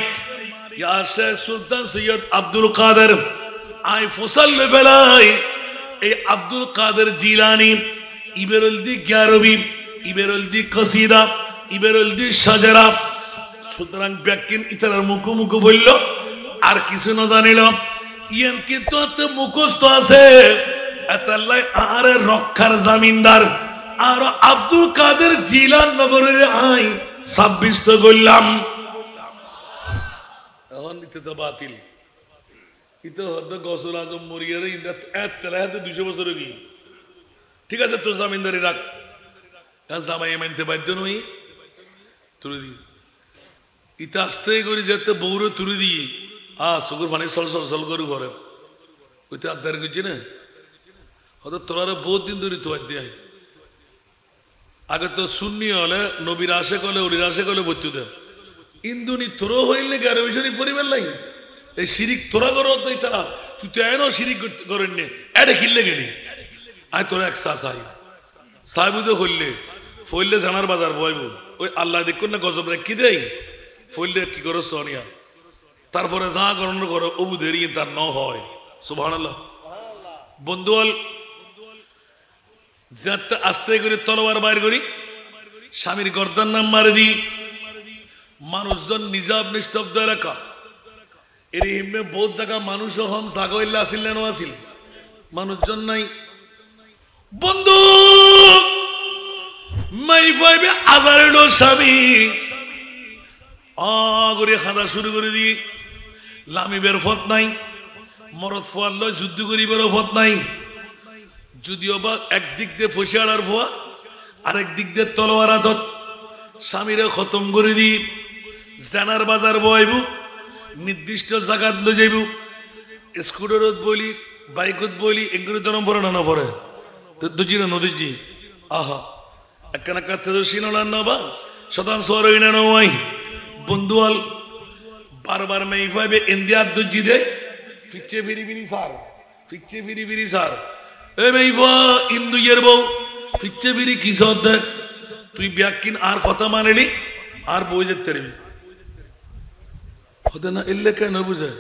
ইয়া শেখ সুলতান সৈয়দ আব্দুল কাদের। আই ফসল ফেলাই এই আব্দুল কাদের জিলানি ইবেরুলদি গিয়ারবি, ইবেরুলদি কসিদা, ইবেরুলদি সাজারা। সুতরাং ব্যাকিন ইতার মুখোমুখি বলল আর কিছু না জানিল ইয়ান কিন্তু মুখস্থ আছে এতাল্লাই আর রক্ষার জামিনদার। আর আব্দুল কাদের জিলান নগরের আই 26 তো করলাম। এখন নিতে তো বাতিল ইতো হয়তো গসল আজম মরিয়ারে ইন্দা এত 200 বছর কি ঠিক আছে তোর জামিনদারি রাখ। জামাই মানতে বাধ্য নই তুলে দি ইতা আস্তে করে যেতে বউরে তুলে দিয়ে চকুর পানি সল সল সল করে ঘরে ওইটা আদার করছি না হয়তো তোরা বহুত দিন ধরে তো দেয়। আগে তো শূন্য হলে নবীর আশে কলে ওলির আশে কলে ভর্তি দেয় ইন্দুনি তোরও হইলে গারে বিষয় পরিবার লাই এই সিরিক তোরা করো তারা তুই তো এনও সিরিক করেন নে এডে খিললে গেলি আয় তোরা এক চাই সাহেবুদ হইলে ফইলে জানার বাজার বয়ব ওই আল্লাহ দেখুন না গজব কি দেয় ফইলে কি করো সোনিয়া তারপরে যা করোনা করো অবু দেরি তার ন হয়। সুবহানাল্লাহ। বন্ধুয়াল যাতে আস্তে করে তলোয়ার বাইর করি স্বামীর গর্দান নাম মারে দি মানুষজন নিজাব নিস্তব্ধ এলাকা এর হিমে বহুত জায়গা মানুষ হম জাগইল্লা আসিল না আসিল মানুষজন নাই। বন্ধু মাই ফাইবে আজারের স্বামী করে খাঁদা শুরু করে দি লামিবের ফত নাই মরদ ফোয়ার লয় যুদ্ধ করিবার ফত নাই। যদিও বা একদিক দিয়ে ফসিয়াড়ার ফোয়া আরেক দিক দিয়ে তলোয়ার আদত স্বামীরে খতম করে দি জানার বাজার বইব নির্দিষ্ট জায়গাত লো যাইব স্কুটারত বলি বাইকত বলি এগুলো দরম পরে না পরে তো দুজি না নদীজি আহা একখানা কাতে সিনলার না বা শতান সর হই না নয়। বন্ধুয়াল বারবার মেই ফাইবে ইন্ডিয়ার দুজি দে ফিচ্ছে ফিরিবিরি সার ফিচ্ছে ফিরিবিরি সার এ মেইফা ইন্দু ইয়ের বউ ফিচ্ছে ফিরি কি সদ তুই ব্যাকিন আর কথা মানেলি আর বই যেতে পারবি হতে না এলে কেন বুঝে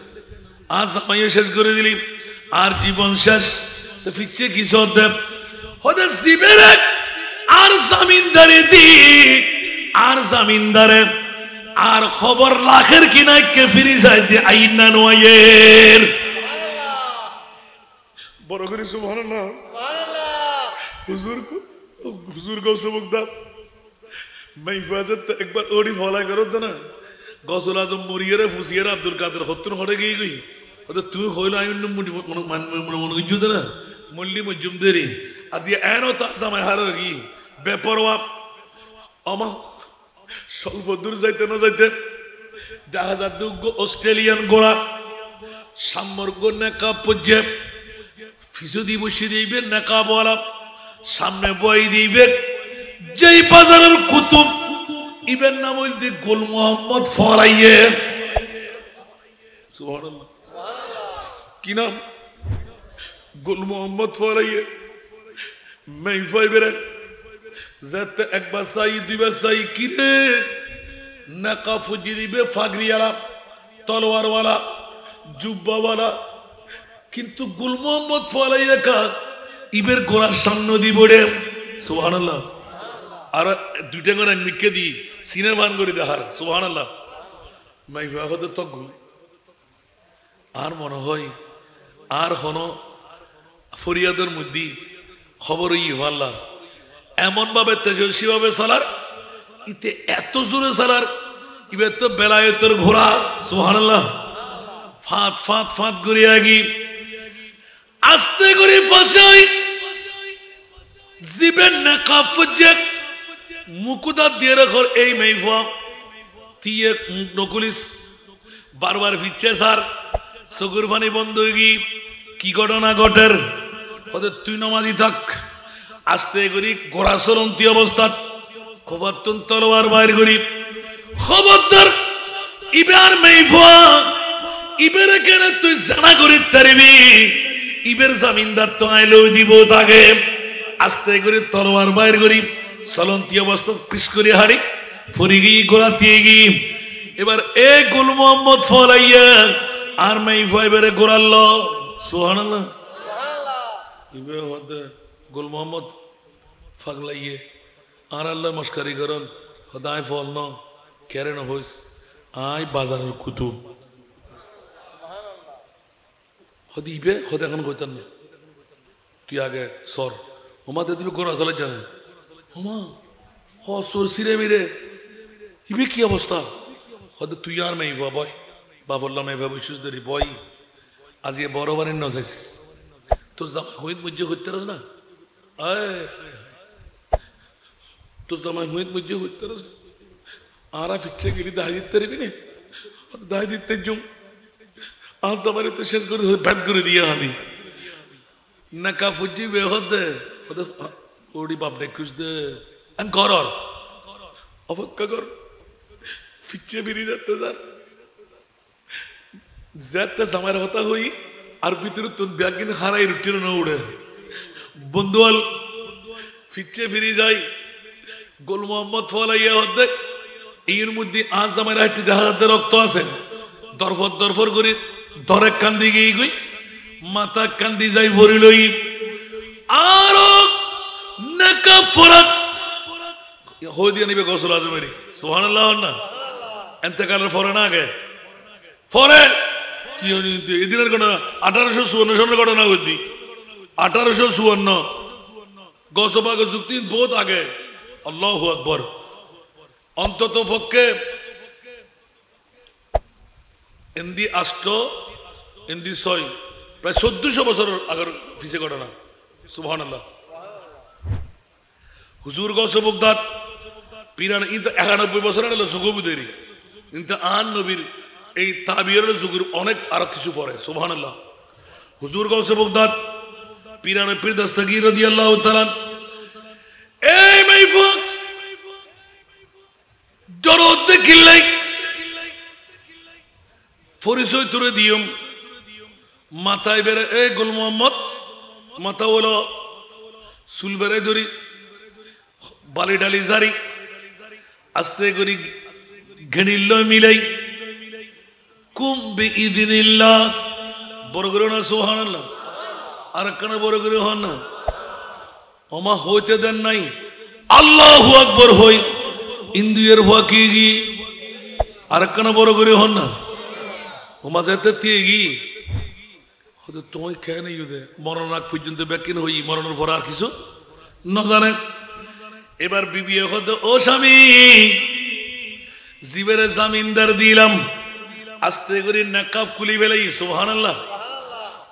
আর জামাইও শেষ করে দিলি আর জীবন শেষ তো ফিচ্ছে কি সদ হতে জীবের আর জামিনদারি দি আর জামিনদারে আর খবর লাখের কিনা কে ফিরি যায় দিয়ে আইন না নোয়ের বড় করে সুবহানাল্লাহ হুজুর হুজুর গৌসবক দা मैं हिफाजत एक बार ओडी फॉलो करो तो ना गौसुल आजम मुरियरे फुसियरे अब्दुल कादिर हत्तुन हरे गई तो तू खोइल आयुन मन जुदे ना मुल्ली मुजुम देरी आज ये एनो ताजा मैं हारो गई बेपरवा अमा স্বল্প দূর যাইতে না যাইতে দেখা যায় দুগো অস্ট্রেলিয়ান গোড়া সামর্গ নেকাব পর্যে ফিসুদি বসে দিবে নেকাবওয়ালা সামনে বই দিবে যেই বাজারের কুতুব ইবেন নাম হইতে গোল মোহাম্মদ ফরাইয়ে সুবহানাল্লাহ কি নাম গোল মোহাম্মদ ফরাইয়ে मैं ফাইবেরে যাতে একবার সাই দুইবার সাই কিরে নেকাব ফুজি দিবে ফাগরিওয়ালা তলোয়ারওয়ালা জুব্বাওয়ালা, কিন্তু গুল মোহাম্মদ ফলাইয়া কাক ইবের গোড়ার সামনে দিব রে সুবহানাল্লাহ। আর দুইটা করে মিটকে দি সিনেমান করে দেখার সুবহানাল্লাহ। মাইফা হতে তক আর মনে হয় আর হন ফরিয়াদের মধ্যে খবর ইভাল্লার এমন ভাবে তেজস্বী ভাবে চালার, ইতে এত জোরে চালার, ইবে তো বেলায়েতের ঘোড়া সুবহানাল্লাহ। ফাঁত ফাঁত ফাঁত করে আগি আস্তে করে ফাঁসাই জীবের নেকাব ফুজে মুকুদা দিয়ে রাখর এই মেইফা তিয়ে নকুলিস বারবার ফিরছে স্যার চকুর পানি বন্ধ হয়ে গি কি ঘটনা ঘটের ওদের তুই নমাজি থাক। আস্তে করি ঘোড়া চলন্তি অবস্থা খবরতুন তলোয়ার বাইর করি খবরদার ইবার মেইফা ইবের কেন তুই জানা করি তারিবি ইবের জামিনদার তো আইলো দিব তাকে। আস্তে করে তলোয়ার বাইর করি চলন্তি অবস্থা পিস করে হারি ফরি গি গোড়াতিয়ে গি। এবার এ গুল মোহাম্মদ ফলাইয়া আর মেইফা এবারে গোড়াল সুবহানাল্লাহ। ইবে হতে গুল মোহাম্মদ ফাগলাইয়ে আর আল্লাহ মস্কারি করন হদায় ফল ন কেন হইস আই বাজারের কুতুব হদি ইবে হদ এখন কইতান না তুই আগে সর ওমাতে দিবি গোড়া চালাই জানে ওমা হ সর সিরে মিরে ইবে কি অবস্থা হদে তুই আর মেইফা বয় বাবল্লা মেইফা বইসুস দেরি বয় আজ এ বড় বাড়ির ন যাইস তোর জামাই হইত মুজ্জে হইতে রাস না আয় তোর জামাই হইত মুজ্জে হইতে রাস আরা ফিচ্ছে গেলি দাহাই দিতে পারবি না দাহাই দিতে জুম আজ জামাই তো শেষ করে ব্যাট করে দিয়ে আমি নাকা ফুজি বে হদে হদে ওড়ি বাপ নে কুছ দে আন করর অপেক্ষা কর ফিচ্ছে ফিরে যাতে যার যাতে জামাইয়ের হতা হই আর ভিতরে তোর ব্যাগিন হারাই রুটির না উড়ে বন্ধুয়াল ফিচ্ছে ফিরে যাই গোল মোহাম্মদ ফলাইয়া হদে এর মধ্যে আজ জামাইয়ের হাঁটি দেখা যাতে রক্ত আছে দরফর দরফর করে ধরে কান্দি গিয়ে গই মাথা কান্দি যাই ভরি লই আরো নাকা ফরাক হই দিয়ে নিবে গোসল আজমেরি সুবহানাল্লাহ না এতেকালের ফরে না আগে ফরে কি এদিনের ঘটনা 1854 সনের ঘটনা হইতি 1854 গসবাগ যুক্তি বহুত আগে আল্লাহু আকবার অন্তত পক্ষে ইন্দি আষ্ট ইন্দি ছয় প্রায় 1400 বছর আগের ফিসে ঘটনা সুবহানাল্লাহ। হুজুর গৌস বগদাদ পিরান ইন্ত 91 বছর হলো সুগবুদেরি কিন্তু আন নবীর এই তাবিয়ের যুগের অনেক আরো কিছু পরে সুবহানাল্লাহ। হুজুর গৌস বগদাদ পিরান পীর দস্তগীর রাদিয়াল্লাহু তাআলা এই মাইফু জরত দেখিলাই পরিচয় তুলে দিয়ম মাথায় বেড়ে এ গুল মোহাম্মদ মাথা হলো চুল বেড়ে ধরি বালি ডালি জারি আস্তে করি ঘেনিল মিলাই কুম বিইযনিল্লাহ বড় করে না সুবহানাল্লাহ আর কানে বড় করে হন না ওমা হইতে দেন নাই আল্লাহু আকবার হই ইন্দ্রিয়ের ফাঁকি আর কানে বড় করে হন না ওমা যেতে দিয়ে গি হয়তো তোমায় খেয়ে নেই মরণ আগ পর্যন্ত ব্যাকিন হই মরণের পর আর কিছু না জানে। এবার বিবি হতো ও স্বামী জীবের জামিনদার দিলাম আস্তে করে নাকাব কুলি বেলাই সুবহানাল্লাহ।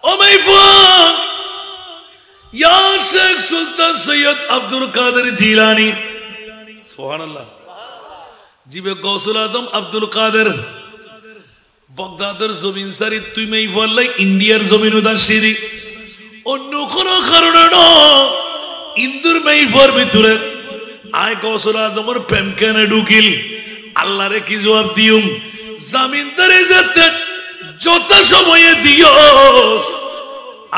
ও মাইফা ইয়া শেখ সুলতান সৈয়দ আব্দুল কাদের জিলানী সুবহানাল্লাহ জীবে গৌসুল আজম আব্দুল কাদের বগদাদের জমিন সারি তুই মাইফাল্লাই ইন্ডিয়ার জমিন উদাসিরি অন্য কোনো কারণে ন ইন্দুর মাইফার ভিতরে আয় গৌসুল আজমের প্রেম কেন ঢুকিল আল্লাহরে কি জবাব দিউম জামিনদারে যেতে যত সময়ে দিওস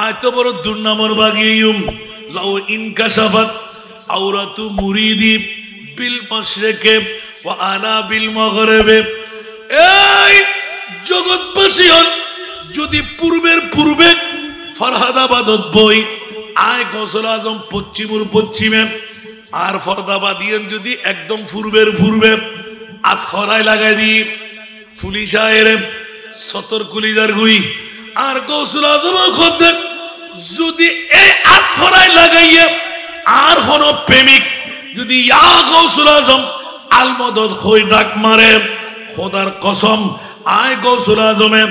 আয় তো বড় দুর্নামর বাগিয়ুম লাউ ইনকাশাফাত আওরাতু মুরিদি বিল মাশরিকে ওয়া আনা বিল মাগরিবে এই জগৎবাসী হল যদি পূর্বে ফরহাদাবাদত বই আয় গৌসুল আজম পশ্চিমে আর ফরদাবাদিয়ান যদি একদম পূর্বে আতখরায় লাগাই দি পুলিশায়ের সতর্কুলিদার গুই আর গৌসুল আজম খোদ যদি এই আতখরায় লাগাইয়ে আর হন প্রেমিক যদি ইয়া গৌসুল আজম আলমদদ হই ডাক মারে খোদার কসম আয় গৌসুল আজমে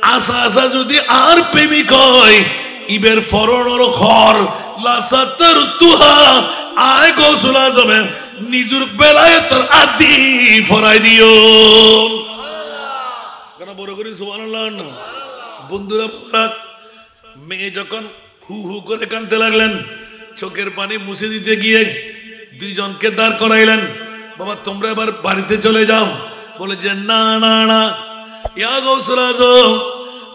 আসা যদি আর প্রেমিক হয় ইবের ফরনর খর লাসাতর তুহা আয় গৌসুল আজমে নিজুর বেলায়েতর আদি ফরাই দিও কেন বড় করি সুবহানাল্লাহ না বন্ধুরা মেয়ে যখন হু হু করে কাঁদতে লাগলেন চোখের পানি মুছে দিতে গিয়ে দুইজনকে দাঁড় করাইলেন বাবা তোমরা এবার বাড়িতে চলে যাও বলে যে না না না ইয়া গৌসুল আজম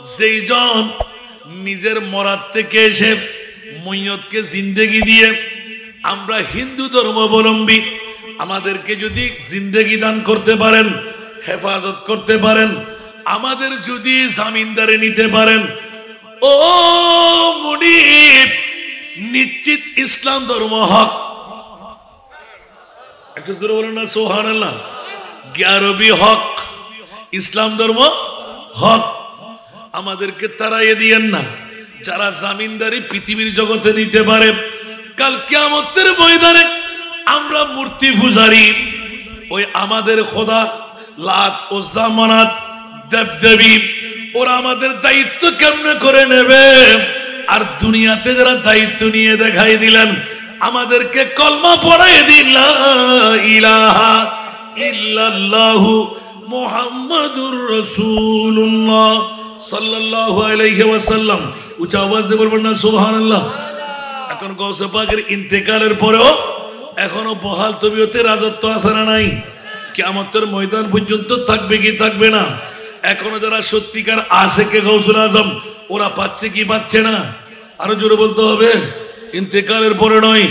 যেই জন নিজের মরার থেকে এসে মৈয়তকে জিন্দেগি দিয়ে আমরা হিন্দু ধর্মাবলম্বী আমাদেরকে যদি জিন্দেগি দান করতে পারেন হেফাজত করতে পারেন আমাদের যদি জামিনদারে নিতে পারেন ও মুনিব নিশ্চিত ইসলাম ধর্ম হক একটু জোরে বলেন না সুবহানাল্লাহ 11 হক ইসলাম ধর্ম হক আমাদেরকে তাড়াইয়ে দিয়েন না যারা জামিনদারি পৃথিবীর জগতে নিতে পারে কাল কিয়ামতের ময়দানে আমরা মূর্তি পূজারি ওই আমাদের খোদা লাত ও জামানাত দেবদেবী ওরা আমাদের দায়িত্ব কেমনে করে নেবে আর দুনিয়াতে যারা দায়িত্ব নিয়ে দেখাই দিলেন আমাদেরকে কলমা পড়াই দিন লা ইলাহা ইল্লাল্লাহু মুহাম্মাদুর রাসূলুল্লাহ সাল্লাল্লাহু আলাইহি ওয়াসাল্লাম উচ্চ আওয়াজ দিয়ে বলবেন না সুবহানাল্লাহ এখন গৌসে পাকের ইন্তেকালের পরেও এখনো বহাল তবিয়তে রাজত্ব আছে না নাই কিয়ামতের ময়দান পর্যন্ত থাকবে কি থাকবে না এখনো যারা সত্যিকার আশিকে গৌসুল আজম ওরা পাচ্ছে কি পাচ্ছে না আরো জোরে বলতে হবে ইন্তেকালের পরে নয়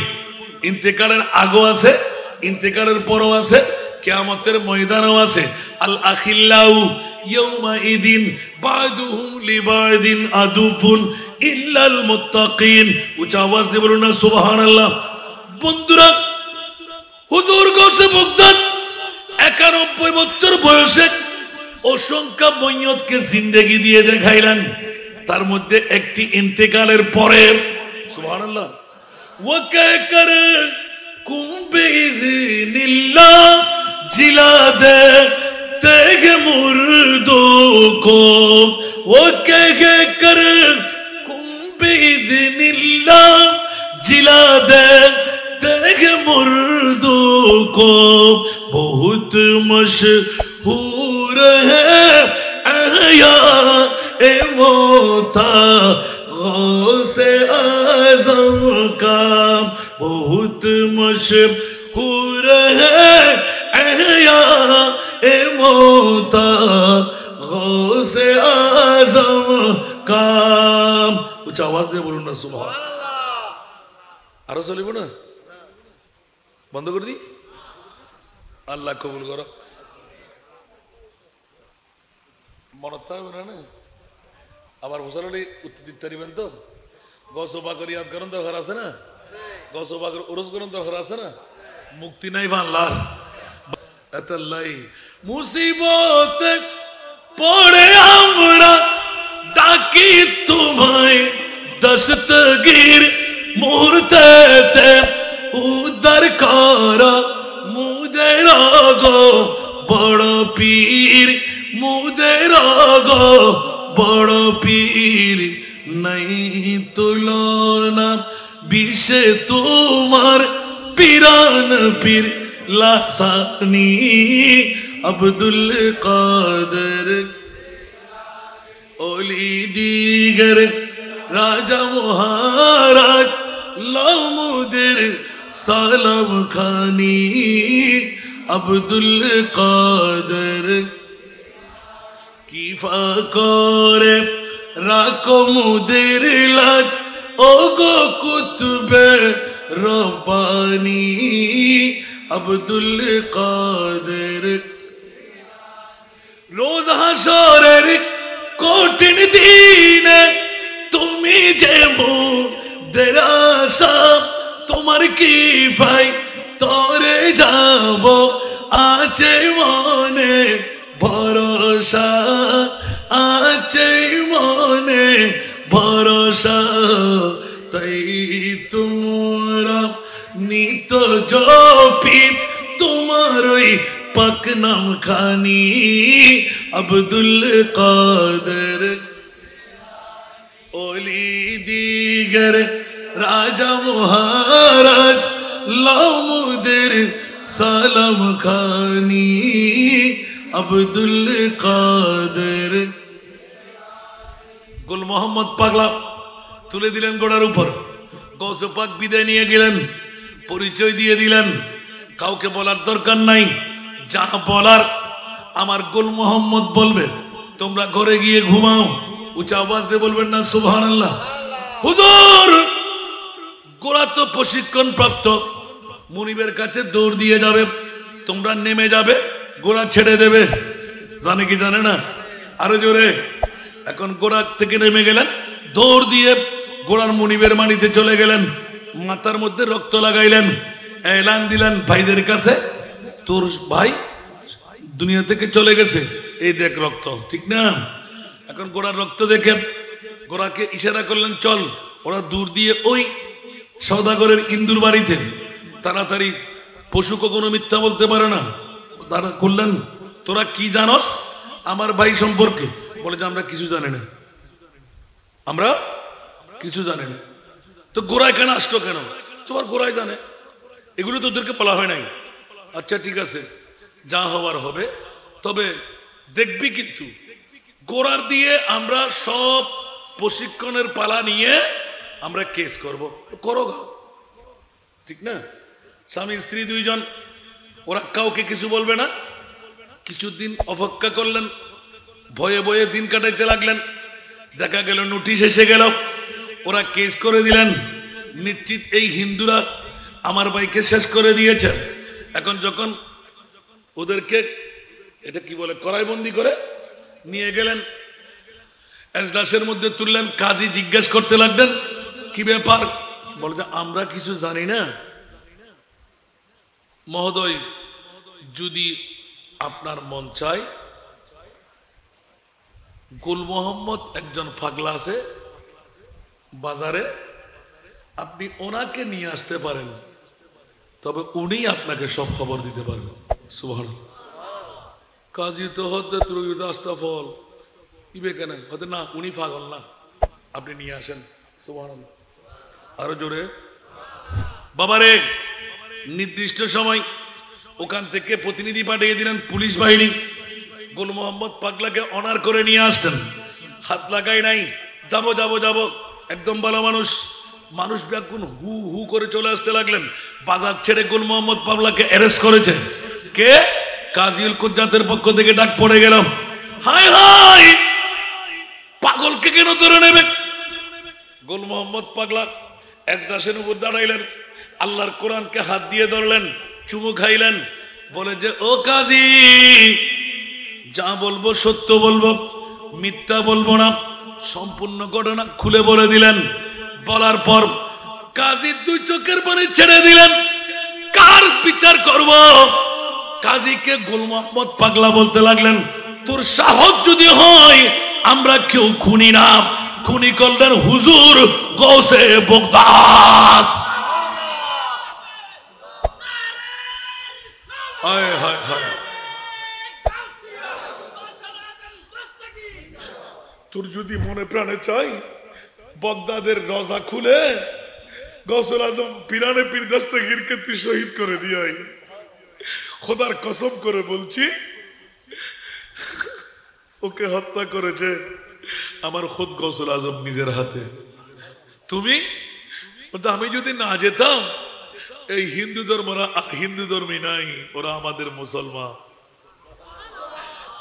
ইন্তেকালের আগেও আছে ইন্তেকালের পরেও আছে কিয়ামতের ময়দানও আছে আল আখিল্লাউ ইয়াউমাইদিন বাদুহুম লিবাদিন আদুফুন ইল্লাল মুত্তাকিন উচ্চ আওয়াজ দিয়ে বলুন না সুবহানাল্লাহ বন্ধুরা হুজুর গৌসে বাগদাদ 91 বছর বয়সে অসংখ্য ময়্যতকে জিন্দেগি দিয়ে দেখাইলেন তার মধ্যে একটি ইন্তেকালের পরে সুবহানাল্লাহ ওয়া কাকর কুম বিইذنিল্লাহ জিলা দে তেগ মুর্দো কো ওয়া কাকর কুম বিইذنিল্লাহ জিলা দে তেগ মুর্দো কো বহুত মশহুর है अहया ए मोता गौसे आज़म का बहुत मशहूर है अहया ए मोता गौसे आज़म का कुछ आवाज दे बोलो ना सुबहानअल्लाह आरो चलिब ना बंद कर दी अल्लाह कबूल करो মনত থাকবে না আবার হোসেন আলী উত্তর দিতে পারবেন তো গৌসবাকর ইয়াদ করার দরকার আছে না গৌসবাকর উরুস করার দরকার আছে না মুক্তি নাই বাংলার এতলাই মুসিবত পড়ে আমরা ডাকি তোমায় দস্তগীর মুহূর্তে উদ্ধার কর মুদের গো বড় পীর মুদের গো বড় পীর নাই তুলনা বিষে তোমার পীরান পীর লাসানি আব্দুল কাদের ওলি দিগর রাজা মহারাজ লামুদের সালাম খানি আব্দুল কাদের কিফা করে রাখো মুদের লাজ ও গো কুতুবে রব্বানি আব্দুল কাদের রোজ হাসরের কঠিন দিনে তুমি যে মোদের আশা, তোমার কি ভাই তরে যাব আছে মনে ভরসা, আছে মনে ভরসা। তাই তোমরা নিত জপি তোমার ওই পাক নাম খানি, আব্দুল কাদের ওলি দিগর রাজা মহারাজ লামুদের সালাম খানি, আব্দুল কাদের। গুল মোহাম্মদ পাগলা তুলে দিলেন গোড়ার উপর, গৌসে পাক বিদায় নিয়ে গেলেন, পরিচয় দিয়ে দিলেন। কাউকে বলার দরকার নাই, যা বলার আমার গুল মোহাম্মদ বলবে। তোমরা ঘরে গিয়ে ঘুমাও, উঁচা আওয়াজ দিয়ে বলবেন না সুবহানাল্লাহ। হুজুর গোড়া তো প্রশিক্ষণ প্রাপ্ত, মুনিবের কাছে দৌড় দিয়ে যাবে, তোমরা নেমে যাবে, গোড়া ছেড়ে দেবে। জানে কি জানে না? আরো জোরে। এখন গোড়া থেকে নেমে গেলেন, দৌড় দিয়ে গোড়ার মুনিবের মাটিতে চলে গেলেন, মাথার মধ্যে রক্ত লাগাইলেন, এলান দিলেন ভাইদের কাছে, তোর ভাই দুনিয়া থেকে চলে গেছে, এই দেখ রক্ত, ঠিক না? এখন গোড়ার রক্ত দেখে গোড়াকে ইশারা করলেন চল। ওরা দূর দিয়ে ওই সওদাগরের ইন্দুর বাড়িতে, তাড়াতাড়ি, পশু কখনো মিথ্যা বলতে পারে না। তারা করলেন, তোরা কি জানস আমার ভাই সম্পর্কে? বলে যে আমরা কিছু জানি না, আমরা কিছু জানি না। তো গোড়ায় কেন আসলো কেন? তোমার গোড়ায় জানে, এগুলো তো ওদেরকে বলা হয় নাই। আচ্ছা ঠিক আছে, যা হওয়ার হবে, তবে দেখবি কিন্তু গোড়ার দিয়ে আমরা সব প্রশিক্ষণের পালা নিয়ে আমরা কেস করব। করো গা, ঠিক না? স্বামী স্ত্রী দুইজন, ওরা কাউকে কিছু বলবে না। কিছুদিন অপেক্ষা করলেন, ভয়ে ভয়ে দিন কাটাইতে লাগলেন। দেখা গেল নোটিশ এসে গেল, ওরা কেস করে দিলেন, নিশ্চিত এই হিন্দুরা আমার ভাইকে শেষ করে দিয়েছে। এখন যখন ওদেরকে এটা কি বলে কড়াইবন্দি করে নিয়ে গেলেন, এজলাসের মধ্যে তুললেন, কাজী জিজ্ঞেস করতে লাগলেন কি ব্যাপার? বলে যে আমরা কিছু জানি না মহোদয়, যদি আপনার মন চায়, গুল মোহাম্মদ একজন পাগলা আছে বাজারে, আপনি ওনাকে নিয়ে আসতে পারেন, তবে উনি আপনাকে সব খবর দিতে পারবেন। সুবহানাল্লাহ। কাজী তো হতে ফল ইবে কেন হতে না, উনি পাগল না, আপনি নিয়ে আসেন। সুবহানাল্লাহ। আরো জোরে। বাবারে নির্দিষ্ট সময় ওখান থেকে প্রতিনিধি পাঠিয়ে দিলেন পুলিশ বাহিনী, গুল মোহাম্মদ পাগলাকে অনার করে নিয়ে আসতেন। হাত লাগাই নাই, যাবো যাবো যাবো, একদম ভালো মানুষ, মানুষ ব্যাকুল হু হু করে চলে আসতে লাগলেন। বাজার ছেড়ে গুল মোহাম্মদ পাগলাকে অ্যারেস্ট করেছে কে? কাজী কুজ্জাতের পক্ষ থেকে ডাক পড়ে গেল, হায় হায় পাগলকে কেন ধরে নেবে? গুল মোহাম্মদ পাগলা এক দাসের উপর দাঁড়াইলেন, আল্লাহর কোরআনকে হাত দিয়ে ধরলেন, চুমু খাইলেন, বলে যে ও কাজী, যা বলবো সত্য বলবো, মিথ্যা বলবো না, সম্পূর্ণ ঘটনা খুলে বলে দিলেন। বলার পর কাজী দুই চোখের পানি ছেড়ে দিলেন। কার বিচার করব? কাজীকে গুল মোহাম্মদ পাগলা বলতে লাগলেন, তোর সাহস যদি হয় আমরা কেউ খুনি না, খুনি করলেন হুজুর গৌসে বগদাদ। হায় হায় হায়, তোর যদি মনে প্রাণে চাই বগদাদের রজা খুলে গৌসুল আজম পিরানে পীর দস্তগীরকে তুই শহীদ করে দিয়াই। খোদার কসম করে বলছি, ওকে হত্যা করেছে আমার খোদ গৌসুল আজম নিজের হাতে। তুমি আমি যদি না যেতাম, এই হিন্দু ধর্মরা হিন্দু ধর্মী নাই, ওরা আমাদের মুসলমান।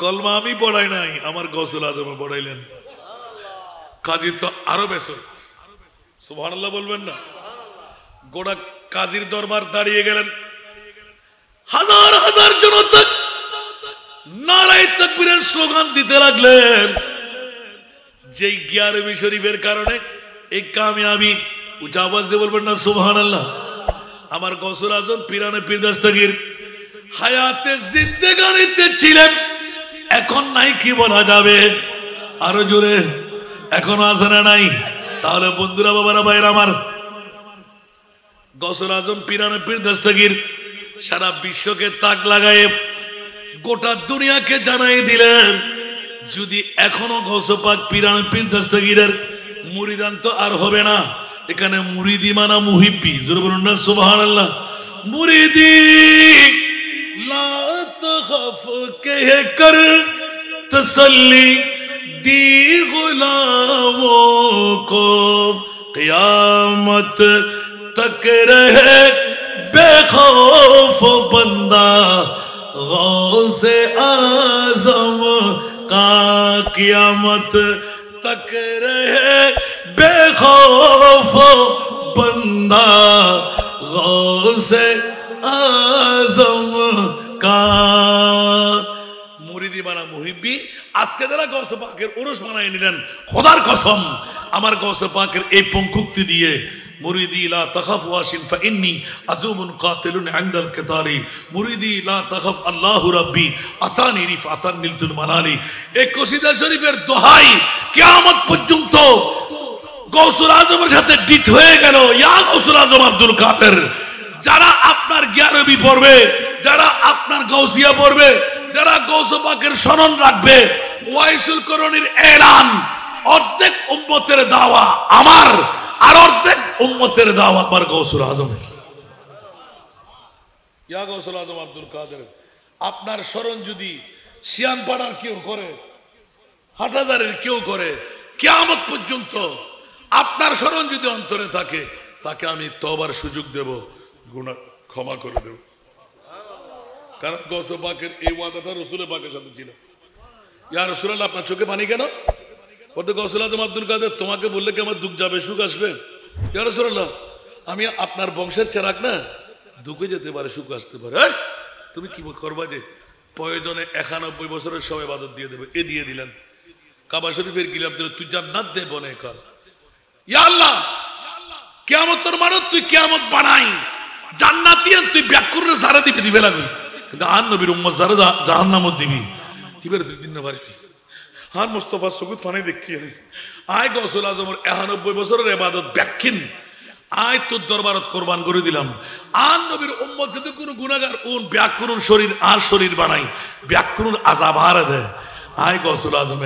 কলমা আমি পড়াই নাই, আমার গৌসুল আজম পড়াইলেন। কাজী তো আরো বেশি, সুবহানাল্লাহ বলবেন না? গোটা কাজীর দরবার দাঁড়িয়ে গেলেন, হাজার হাজার জনতা নারায়ে তাকবীরের স্লোগান দিতে লাগলেন। যেই গিয়ারবি শরীফের কারণে এই কামিয়াবি, উঁচা আওয়াজ দিয়ে বলবেন না সুবহানাল্লাহ। আমার গৌসুল আজম পীরানে পীর দস্তগীর হায়াতে জিন্দেগানিতে ছিলেন, এখন নাই কি বলা যাবে? আরো জোরে, এখনো আছে না নাই? তাহলে বন্ধুরা, বাবারা, ভাইরা আমার, গৌসুল আজম পীরানে পীর দস্তগীর সারা বিশ্বকে তাক লাগায় গোটা দুনিয়াকে জানাই দিলেন, যদি এখনো গৌসে পাক পীরানে পীর দস্তগীরের মুরিদান তো আর হবে না। এখানে মুরিদি মানা মুহিব্বি, জোরে বলুন না সুবহানাল্লাহ। মুরিদি লা তখফ কহ কর তসল্লি दी गुलामों को क़यामत तक रहे बेखौफ बंदा गौसे आज़म का क़यामत तक रहे बेखौफ बंदा गौसे आज़म का। মুরিদি বানা মুহিব্বি, আজকে যারা গৌসে পাকের উরুস বানাই নিলেন, খোদার কসম আমার গৌসে পাকের এই পঙ্কুক্তি দিয়ে, মুরিদি লা তাখাফ ওয়াশিন ফাইন্নী আযুমুন কাতিলুন ইনদাল কিতারি, মুরিদি লা তাখাফ আল্লাহু রাব্বি আতানি রিফাতান নিলতুল মানালি। এই কসিদা শরীফের দোহাই কিয়ামত পর্যন্ত গৌসুল আজমের সাথে ডিট হয়ে গেল। ইয়া গৌসুল আজম আব্দুল কাদের, যারা আপনার গিয়ারবি পড়বে, যারা আপনার গৌসিয়া পড়বে, যারা গৌসে পাকের স্মরণ রাখবে, ওয়াইসুল করণীর এলান, অর্ধেক উম্মতের দাওয়া আমার, আর অর্ধেক উম্মতের দাওয়া আমার গৌসুল আজমের। ইয়া গৌসুল আজম আব্দুল কাদের, আপনার স্মরণ যদি শিয়ানপাড়ার কেউ করে, হাটহাজারের কেউ করে, কিয়ামত পর্যন্ত আপনার স্মরণ যদি অন্তরে থাকে, তাকে আমি তওবার সুযোগ দেব, গুনাহ ক্ষমা করে দেব। কারণ গৌসে পাকের এই ওয়াদাটা রাসূলের পাকের সাথে ছিল। ইয়া রাসূলুল্লাহ, আপনার চোখে পানি কেন? বলতে গৌসুল আজম আব্দুল কাদের, তোমাকে বললে কি আমার দুঃখ যাবে, সুখ আসবে? ইয়া রাসূলুল্লাহ, আমি আপনার বংশের চেরাগ না, দুঃখে যেতে পারে, সুখ আসতে পারে। তুমি কি করবা যে প্রয়োজনে 91 বছরের সব ইবাদত দিয়ে দেবে, এ দিয়ে দিলেন। কাবা শরীফের গিলাফ দিলে তুই জান্নাত দে বনে কর। ইয়া আল্লাহ, কিয়ামতের মানত তুই কিয়ামত বানাই, জান্নাতিয়া তুই ব্যাকুরের সারা দিবে লাগবে, কিন্তু আর নবীর উম্মত যারা জাহান্নামত দিবি, এবারে তুই দিন না পারবি। আর মুস্তাফা সগুদ ফানে দেখি আয় গৌসুল আজমের 91 বছরের ইবাদত ব্যাখ্যিন, আয় তোর দরবারত কোরবান করে দিলাম। আর নবীর উম্মত যদি কোনো গুনাহগার ব্যাক করুন শরীর আর শরীর বানাই, ব্যাক করুন আযাব হারা দেয়, আয় গৌসুল আজম